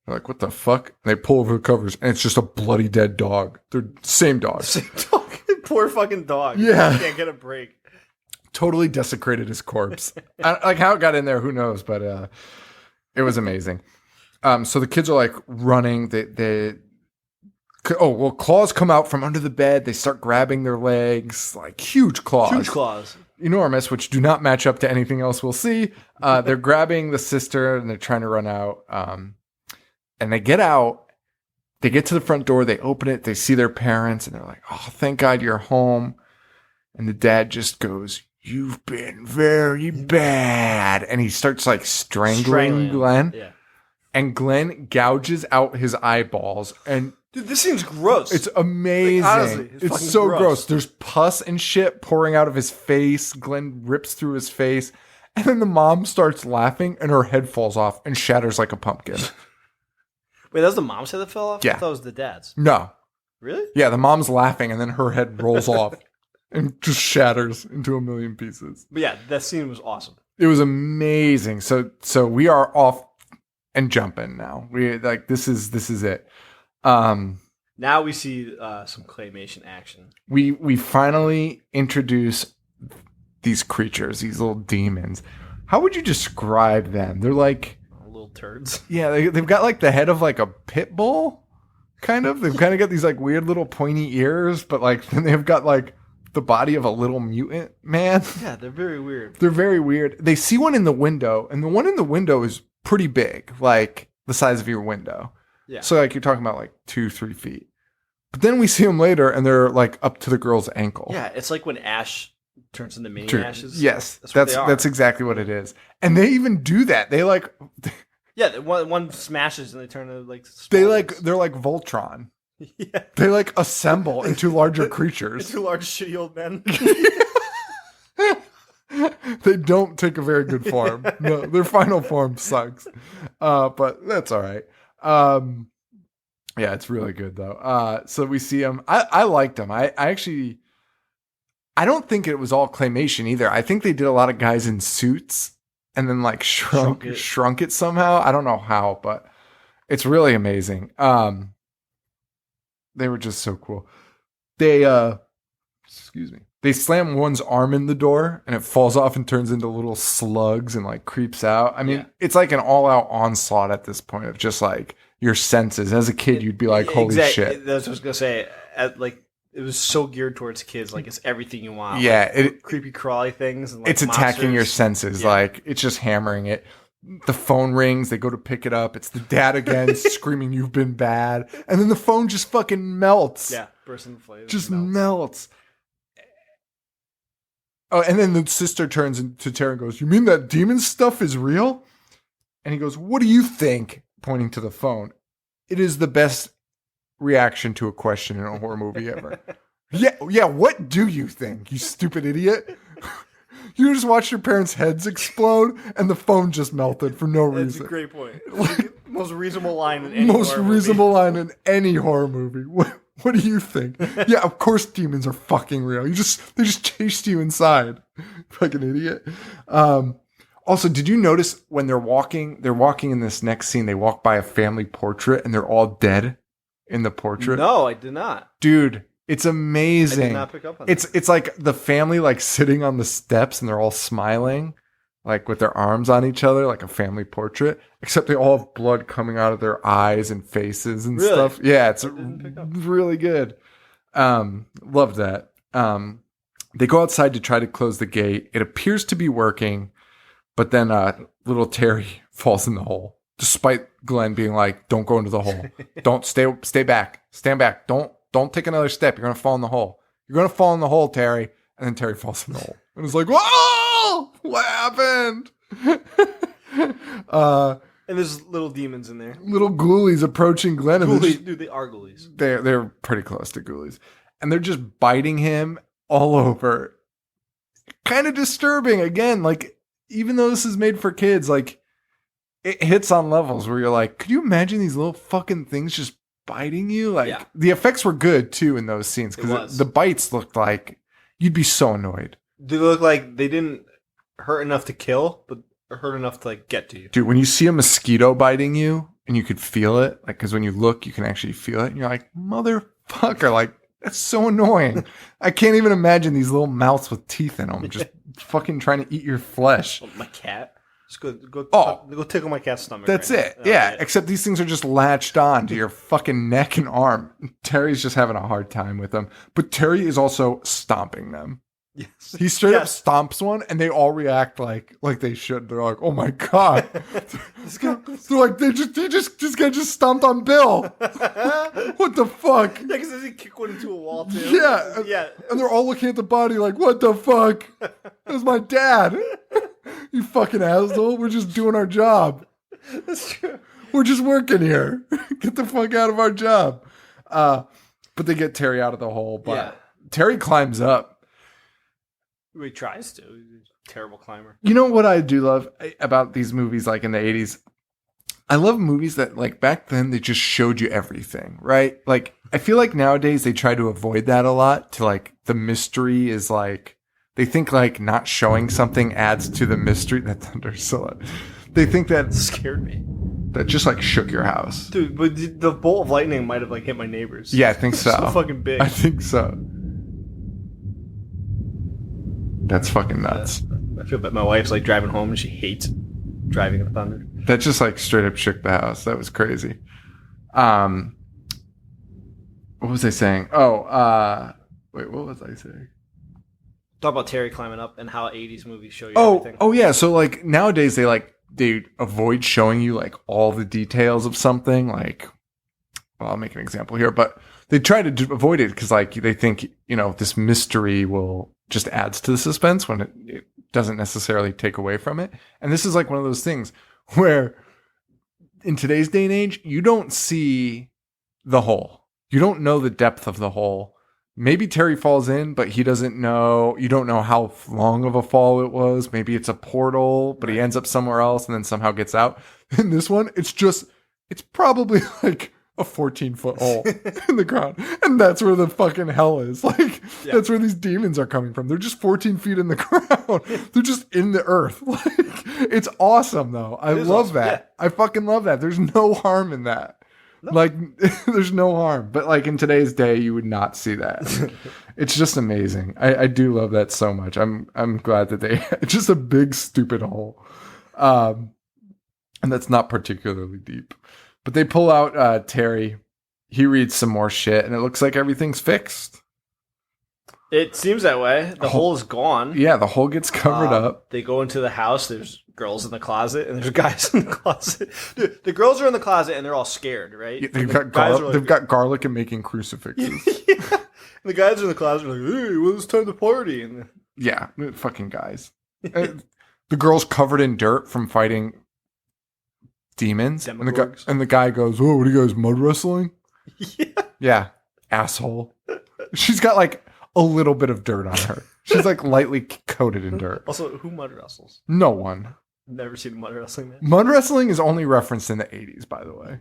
Speaker 1: They're like, "What the fuck?" And they pull over the covers and it's just a bloody dead dog. They're same dog.
Speaker 2: Same dog. Poor fucking dog.
Speaker 1: Yeah.
Speaker 2: He can't get a break.
Speaker 1: Totally desecrated his corpse. Like how it got in there, who knows? But it was amazing. So the kids are like running. Claws come out from under the bed. They start grabbing their legs, like huge claws.
Speaker 2: Huge claws.
Speaker 1: Enormous, which do not match up to anything else we'll see. They're grabbing the sister and they're trying to run out. And they get out. They get to the front door. They open it. They see their parents and they're like, "Oh, thank God you're home." And the dad just goes, "You've been very bad." And he starts like strangling Glenn.
Speaker 2: Yeah.
Speaker 1: And Glenn gouges out his eyeballs. And
Speaker 2: dude, this seems gross.
Speaker 1: it's amazing.
Speaker 2: Like, honestly,
Speaker 1: it's so gross. There's pus and shit pouring out of his face. Glenn rips through his face. And then the mom starts laughing and her head falls off and shatters like a pumpkin.
Speaker 2: Wait, that was the mom's head that fell off?
Speaker 1: Yeah.
Speaker 2: I thought it was the dad's.
Speaker 1: No.
Speaker 2: Really?
Speaker 1: Yeah, the mom's laughing and then her head rolls off and just shatters into a million pieces.
Speaker 2: But yeah, that scene was awesome.
Speaker 1: It was amazing. So we are off and jumping now. We like this is it.
Speaker 2: Now we see some claymation action.
Speaker 1: We finally introduce these creatures, these little demons. How would you describe them? They're like
Speaker 2: Little turds.
Speaker 1: Yeah, they've got like the head of like a pit bull, kind of. They've kind of got these like weird little pointy ears, but like then they've got like the body of a little mutant man.
Speaker 2: Yeah, they're very weird.
Speaker 1: They're very weird. They see one in the window, and the one in the window is pretty big, like the size of your window.
Speaker 2: Yeah.
Speaker 1: So like you're talking about like 2-3 feet. But then we see them later, and they're like up to the girl's ankle.
Speaker 2: Yeah, it's like when Ash turns into mini ashes.
Speaker 1: Yes, that's exactly what it is. And they even do that. They like.
Speaker 2: Yeah, one smashes and they turn to like.
Speaker 1: They're like Voltron.
Speaker 2: Yeah.
Speaker 1: They like assemble into larger creatures.
Speaker 2: Into large shitty old men.
Speaker 1: They don't take a very good form. No, their final form sucks. But that's all right. Yeah, it's really good though. So we see him. I liked him. I actually. I don't think it was all claymation either. I think they did a lot of guys in suits and then like shrunk it somehow. I don't know how, but it's really amazing. They were just so cool. They they slam one's arm in the door and it falls off and turns into little slugs and like creeps out. I mean, It's like an all-out onslaught at this point of just like your senses. As a kid, you'd be like, "Holy shit!"
Speaker 2: That's what I was gonna say. It was so geared towards kids. Like it's everything you want.
Speaker 1: Yeah,
Speaker 2: like, creepy crawly things. And, like,
Speaker 1: it's attacking your senses. Yeah. Like it's just hammering it. The phone rings. They go to pick it up. It's the dad again, screaming, "You've been bad!" And then the phone just fucking melts.
Speaker 2: Yeah, bursts into flames.
Speaker 1: Just melts. Oh, and then the sister turns to Terry and goes, "You mean that demon stuff is real?" And he goes, "What do you think?" Pointing to the phone. It is the best reaction to a question in a horror movie ever. Yeah, what do you think, you stupid idiot? You just watched your parents' heads explode and the phone just melted for no reason.
Speaker 2: That's a great point. Like, most reasonable line in any horror movie. What do you think? Yeah, of course demons are fucking real. They just chased you inside. Fucking idiot. Also, did you notice when they're walking in this next scene, they walk by a family portrait and they're all dead in the portrait? No, I did not.
Speaker 1: Dude, it's amazing.
Speaker 2: I did not pick up on that.
Speaker 1: It's like the family like sitting on the steps and they're all smiling, like with their arms on each other, like a family portrait, except they all have blood coming out of their eyes and faces and stuff. Yeah, it's really good. Loved that. They go outside to try to close the gate. It appears to be working. But then little Terry falls in the hole, despite Glenn being like, "Don't go into the hole. Don't stay back. Stand back. Don't take another step. You're gonna fall in the hole. You're gonna fall in the hole, Terry." And then Terry falls in the hole. And it's like, "Whoa! What happened?"
Speaker 2: And there's little demons in there.
Speaker 1: Little ghoulies approaching Glenn.
Speaker 2: Ghoulies, dude, they are ghoulies.
Speaker 1: They're pretty close to ghoulies. And they're just biting him. all over. Kind of disturbing. Again, like, even though this is made for kids, like, it hits on levels where you're like, could you imagine these little fucking things just biting you? Like, the effects were good, too, in those scenes. Because the bites looked like you'd be so annoyed.
Speaker 2: They look like they didn't hurt enough to kill, but hurt enough to, like, get to you.
Speaker 1: Dude, when you see a mosquito biting you, and you could feel it, like, because when you look, you can actually feel it, and you're like, motherfucker, like, that's so annoying. I can't even imagine these little mouths with teeth in them just fucking trying to eat your flesh.
Speaker 2: Oh, my cat? Just go tickle my cat's stomach.
Speaker 1: That's it. Yeah, except these things are just latched on to your fucking neck and arm. Terry's just having a hard time with them. But Terry is also stomping them.
Speaker 2: Yes.
Speaker 1: He straight up stomps one, and they all react like they should. They're like, "Oh my god!" They're like, "This guy just stomped on Bill." What the fuck?
Speaker 2: Yeah, because he kicked one into a wall too.
Speaker 1: Yeah. And they're all looking at the body like, "What the fuck? That's my dad." You fucking asshole. We're just doing our job.
Speaker 2: That's true.
Speaker 1: We're just working here. Get the fuck out of our job. But they get Terry out of the hole. But Terry climbs up.
Speaker 2: He tries to. He's a terrible climber.
Speaker 1: You know what I do love about these movies, like in the 80s? I love movies that, like, back then, they just showed you everything, right? Like, I feel like nowadays they try to avoid that a lot, to, like, the mystery is, like, they think, like, not showing something adds to the mystery. That thunder's so loud. They think that...
Speaker 2: scared me.
Speaker 1: That just, like, shook your house.
Speaker 2: Dude, but the bolt of lightning might have, like, hit my neighbors.
Speaker 1: Yeah, I think so.
Speaker 2: So fucking big.
Speaker 1: I think so. That's fucking nuts.
Speaker 2: I feel bad. My wife's like driving home and she hates driving in thunder.
Speaker 1: That just like straight up shook the house. That was crazy. What was I saying? Wait, what was I saying?
Speaker 2: Talk about Terry climbing up and how 80s movies show you everything.
Speaker 1: Oh yeah. So like nowadays they avoid showing you like all the details of something. Like, well, I'll make an example here, but they try to avoid it because like they think, you know, this mystery will just adds to the suspense when it doesn't necessarily take away from it. And this is like one of those things where in today's day and age, you don't see the hole. You don't know the depth of the hole. Maybe Terry falls in, but he doesn't know. You don't know how long of a fall it was. Maybe it's a portal, but he ends up somewhere else and then somehow gets out. In this one, it's probably like a 14-foot hole in the ground. And that's where the fucking hell is. Like, that's where these demons are coming from. They're just 14 feet in the ground. They're just in the earth. Like, it's awesome, though. I love that. Yeah. I fucking love that. There's no harm in that. No. Like, there's no harm. But, like, in today's day, you would not see that. It's just amazing. I do love that so much. I'm glad that it's just a big, stupid hole. And that's not particularly deep. But they pull out Terry. He reads some more shit, and it looks like everything's fixed.
Speaker 2: It seems that way. The hole is gone.
Speaker 1: Yeah, the hole gets covered up.
Speaker 2: They go into the house. There's girls in the closet, and there's guys in the closet. Dude, the girls are in the closet, and they're all scared, right?
Speaker 1: Yeah, they've got garlic and making crucifixes.
Speaker 2: Yeah. And the guys are in the closet like, hey, well, it's time to party. And
Speaker 1: yeah, fucking guys. The girl's covered in dirt from fighting demons, and the guy goes, "Oh, what are you guys, mud wrestling?" Yeah, asshole. She's got like a little bit of dirt on her. She's like lightly coated in dirt.
Speaker 2: Also, who mud wrestles?
Speaker 1: No one.
Speaker 2: Never seen mud wrestling match.
Speaker 1: Mud wrestling is only referenced in the 80s, by the way.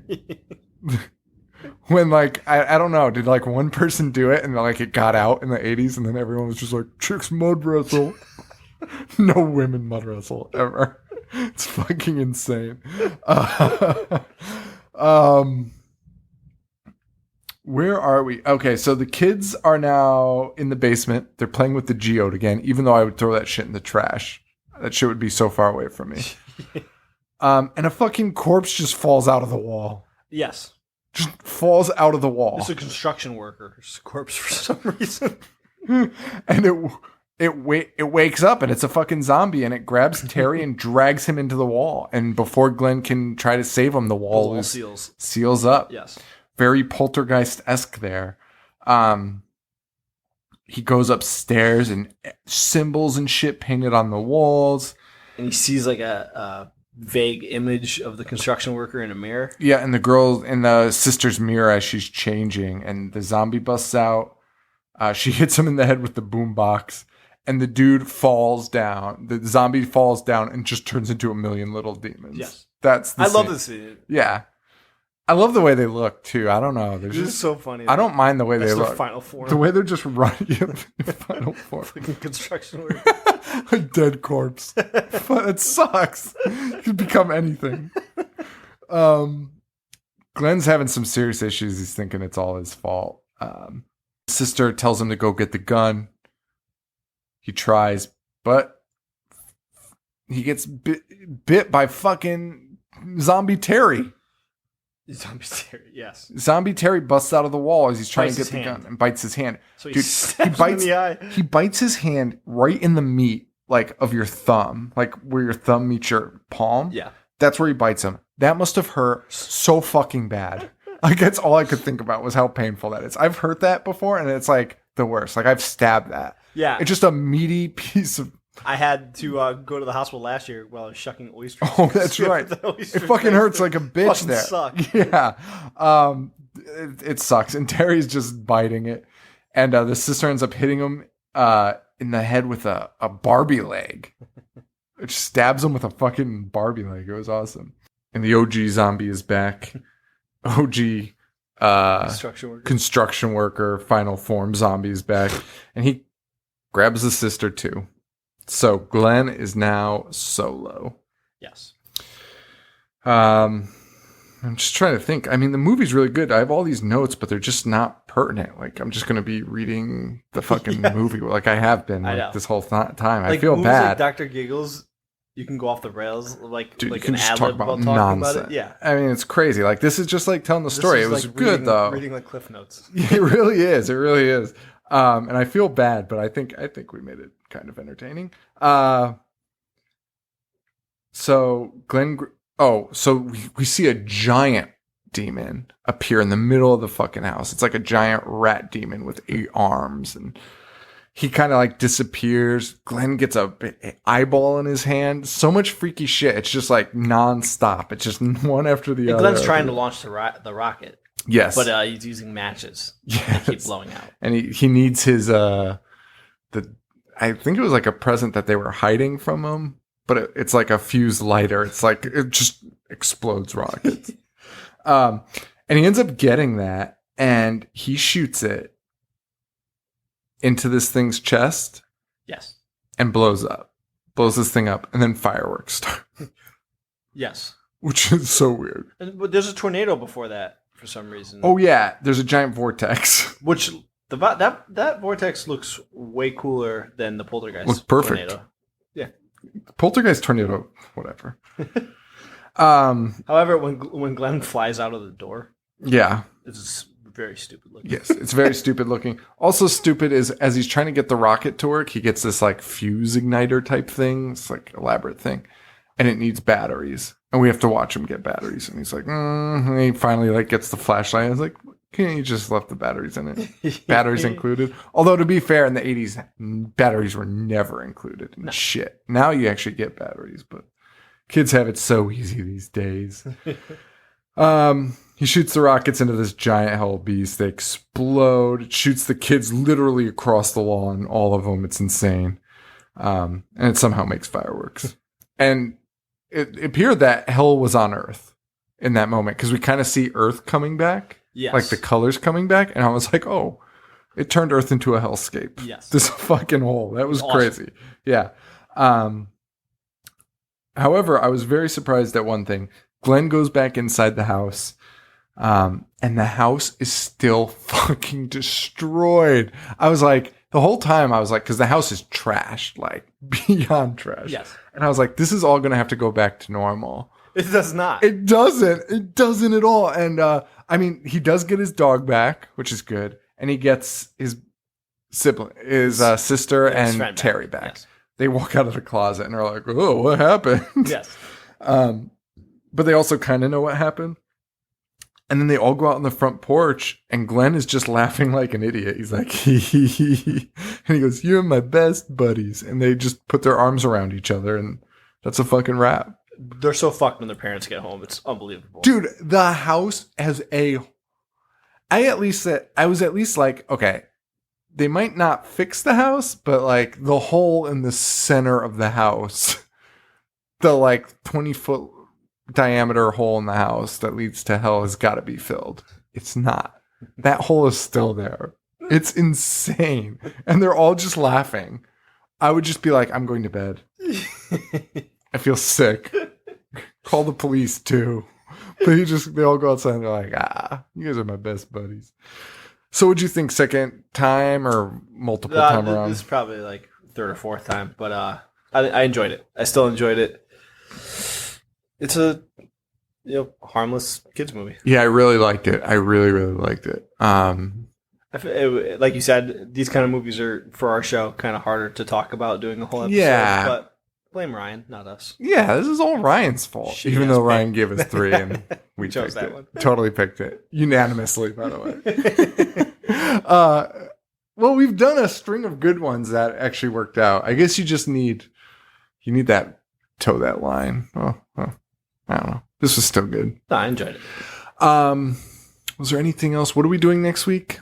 Speaker 1: When like I don't know, did like one person do it and like it got out in the 80s, and then everyone was just like, "Chicks mud wrestle." No women mud wrestle ever. It's fucking insane. Where are we? Okay, so the kids are now in the basement. They're playing with the geode again, even though I would throw that shit in the trash. That shit would be so far away from me. And a fucking corpse just falls out of the wall.
Speaker 2: Yes.
Speaker 1: Just falls out of the wall.
Speaker 2: It's a construction worker's corpse for some reason.
Speaker 1: And it wakes up and it's a fucking zombie, and it grabs Terry and drags him into the wall. And before Glenn can try to save him, the wall seals up.
Speaker 2: Yes.
Speaker 1: Very Poltergeist-esque there. He goes upstairs and symbols and shit painted on the walls.
Speaker 2: And he sees like a vague image of the construction worker in a mirror.
Speaker 1: Yeah, and the girl in the sister's mirror as she's changing, and the zombie busts out. She hits him in the head with the boombox, and the dude falls down. The zombie falls down and just turns into a million little demons.
Speaker 2: Yes.
Speaker 1: That's the
Speaker 2: I
Speaker 1: scene.
Speaker 2: love this scene.
Speaker 1: Yeah. I love the way they look, too. I don't know.
Speaker 2: This is so funny.
Speaker 1: I don't mind the way they look.
Speaker 2: Final form.
Speaker 1: The way they're just running. Final form.
Speaker 2: Like construction work.
Speaker 1: A dead corpse. It sucks. You can become anything. Glenn's having some serious issues. He's thinking it's all his fault. Sister tells him to go get the gun. He tries, but he gets bit by fucking Zombie Terry.
Speaker 2: Zombie Terry, yes.
Speaker 1: Zombie Terry busts out of the wall as he's trying to
Speaker 2: Bites
Speaker 1: get the
Speaker 2: his hand.
Speaker 1: gun and bites his hand.
Speaker 2: So
Speaker 1: Dude,
Speaker 2: he bites him in the eye.
Speaker 1: He bites his hand right in the meat, like of your thumb, like where your thumb meets your palm.
Speaker 2: Yeah.
Speaker 1: That's where he bites him. That must have hurt so fucking bad. Like that's all I could think about was how painful that is. I've hurt that before, and it's like the worst. Like I've stabbed that.
Speaker 2: Yeah.
Speaker 1: It's just a meaty piece of.
Speaker 2: I had to go to the hospital last year while I was shucking oysters.
Speaker 1: Oh, that's right. It fucking hurts like a bitch
Speaker 2: fucking
Speaker 1: there.
Speaker 2: Suck.
Speaker 1: Yeah. It sucks. And Terry's just biting it. And the sister ends up hitting him in the head with a Barbie leg. It stabs him with a fucking Barbie leg. It was awesome. And the OG zombie is back. OG construction worker, final form zombie is back. And he grabs the sister too. So Glenn is now solo.
Speaker 2: Yes.
Speaker 1: I'm just trying to think. I mean, the movie's really good. I have all these notes, but they're just not pertinent. Like, I'm just going to be reading the fucking movie like I have been this whole time. I feel bad.
Speaker 2: Like Dr. Giggles, you can go off the rails. Like,
Speaker 1: dude,
Speaker 2: like
Speaker 1: you can
Speaker 2: an
Speaker 1: just
Speaker 2: ad-lib
Speaker 1: talk about
Speaker 2: talking
Speaker 1: nonsense.
Speaker 2: about it. Yeah.
Speaker 1: I mean, it's crazy. Like, this is just like telling the story. It was good, though.
Speaker 2: Reading like Cliff Notes.
Speaker 1: It really is. It really is. And I feel bad, but I think we made it kind of entertaining. So Glenn. So we see a giant demon appear in the middle of the fucking house. It's like a giant rat demon with 8 arms, and he kind of like disappears. Glenn gets a eyeball in his hand. So much freaky shit. It's just like nonstop. It's just one after the other.
Speaker 2: Glenn's trying to launch the rocket.
Speaker 1: Yes,
Speaker 2: but he's using matches. Yes, keep blowing out,
Speaker 1: and he needs his I think it was like a present that they were hiding from him, but it's like a fuse lighter. It's like it just explodes rockets. And he ends up getting that, and he shoots it into this thing's chest.
Speaker 2: Yes,
Speaker 1: and blows this thing up, and then fireworks start.
Speaker 2: Yes,
Speaker 1: which is so weird.
Speaker 2: But there's a tornado before that. For some reason.
Speaker 1: Oh yeah, there's a giant vortex.
Speaker 2: Which that vortex looks way cooler than the Poltergeist.
Speaker 1: Looks perfect.
Speaker 2: Tornado. Yeah.
Speaker 1: Poltergeist tornado, whatever.
Speaker 2: However, when Glenn flies out of the door,
Speaker 1: yeah,
Speaker 2: it's very stupid looking.
Speaker 1: Yes, it's very stupid looking. Also stupid is as he's trying to get the rocket to work, he gets this like fuse igniter type thing. It's like elaborate thing, and it needs batteries. And we have to watch him get batteries. And he's like, and he finally like gets the flashlight. I was like, can't you just left the batteries in it? Batteries included. Although to be fair, in the 80s, batteries were never included in shit. Now you actually get batteries, but kids have it so easy these days. He shoots the rockets into this giant hell beast. They explode. It shoots the kids literally across the lawn. All of them. It's insane. And it somehow makes fireworks. And it appeared that hell was on Earth in that moment because we kind of see Earth coming back, like the colors coming back, and I was like, "Oh, it turned Earth into a hellscape."
Speaker 2: Yes,
Speaker 1: this fucking hole. That was
Speaker 2: awesome.
Speaker 1: Crazy. Yeah. However, I was very surprised at one thing. Glenn goes back inside the house, and the house is still fucking destroyed. I was like, the whole time I was like, because the house is trashed, like beyond trash.
Speaker 2: Yes.
Speaker 1: And I was like, this is all going to have to go back to normal.
Speaker 2: It does not.
Speaker 1: It doesn't. It doesn't at all. And I mean, he does get his dog back, which is good. And he gets his sibling, his sister and Terry back. Yes. They walk out of the closet and are like, oh, what happened?
Speaker 2: Yes.
Speaker 1: But they also kind of know what happened. And then they all go out on the front porch, and Glenn is just laughing like an idiot. He's like, hee hee hee. And he goes, you're my best buddies. And they just put their arms around each other, and that's a fucking wrap.
Speaker 2: They're so fucked when their parents get home. It's unbelievable.
Speaker 1: Dude, the house has I was at least like, okay, they might not fix the house, but like the hole in the center of the house, the like 20-foot diameter hole in the house that leads to hell has got to be filled. It's not. That hole is still there. It's insane. And they're all just laughing. I would just be like, I'm going to bed. I feel sick. Call the police too. But they all go outside and they're like, you guys are my best buddies. So what'd you think, second time or multiple time around?
Speaker 2: This is probably like third or fourth time, but I enjoyed it. I still enjoyed it. It's a harmless kids movie.
Speaker 1: Yeah, I really liked it. I really, really liked it.
Speaker 2: Like you said, these kind of movies are, for our show, kind of harder to talk about doing a whole episode.
Speaker 1: Yeah.
Speaker 2: But blame Ryan, not us.
Speaker 1: Yeah, this is all Ryan's fault. Even though Ryan gave us 3 and we
Speaker 2: chose
Speaker 1: picked
Speaker 2: that
Speaker 1: it.
Speaker 2: one.
Speaker 1: Totally picked it. Unanimously, by the way. Well, we've done a string of good ones that actually worked out. I guess you just need that toe that line. Oh, I don't know. This was still good.
Speaker 2: No, I enjoyed it.
Speaker 1: Was there anything else? What are we doing next week?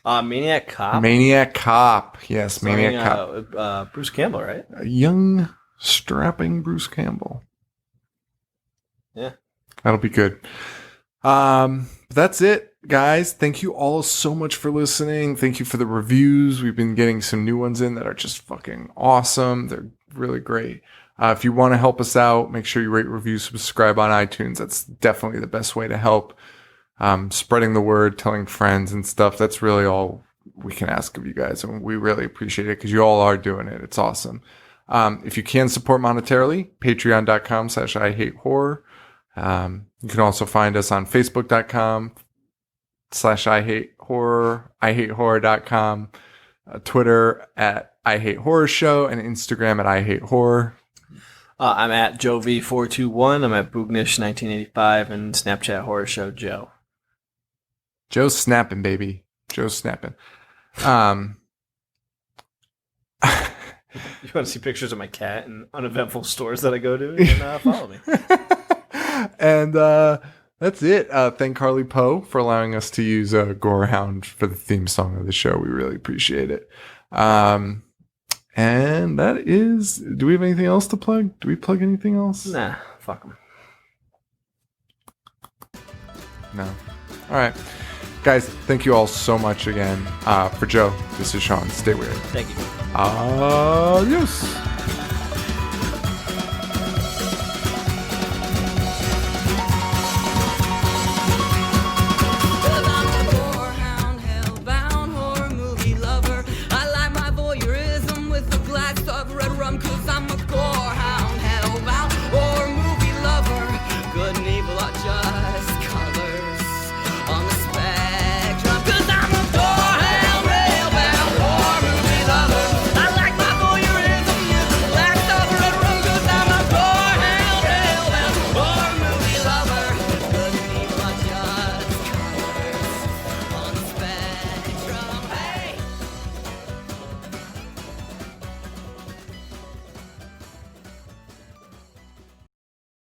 Speaker 2: Maniac Cop.
Speaker 1: Maniac Cop. Yes, Maniac Cop.
Speaker 2: Bruce Campbell, right?
Speaker 1: A young, strapping Bruce Campbell.
Speaker 2: Yeah.
Speaker 1: That'll be good. That's it, guys. Thank you all so much for listening. Thank you for the reviews. We've been getting some new ones in that are just fucking awesome. They're really great. If you want to help us out, make sure you rate, review, subscribe on iTunes. That's definitely the best way to help. Spreading the word, telling friends and stuff. That's really all we can ask of you guys. And we really appreciate it because you all are doing it. It's awesome. If you can support monetarily, patreon.com/IHateHorror. You can also find us on facebook.com/IHateHorror, IHateHorror.com, Twitter at IHateHorrorShow, and Instagram at IHateHorror.
Speaker 2: I'm at JoeV421. I'm at Boognish1985 and Snapchat Horror Show Joe.
Speaker 1: Joe's snapping, baby. Joe's snapping.
Speaker 2: You want to see pictures of my cat in uneventful stores that I go to? And follow me.
Speaker 1: And that's it. Thank Carly Poe for allowing us to use Gorehound for the theme song of the show. We really appreciate it. And that is... Do we have anything else to plug? Do we plug anything else?
Speaker 2: Nah, fuck them.
Speaker 1: No. All right. Guys, thank you all so much again. For Joe, this is Sean. Stay weird.
Speaker 2: Thank you.
Speaker 1: Adios.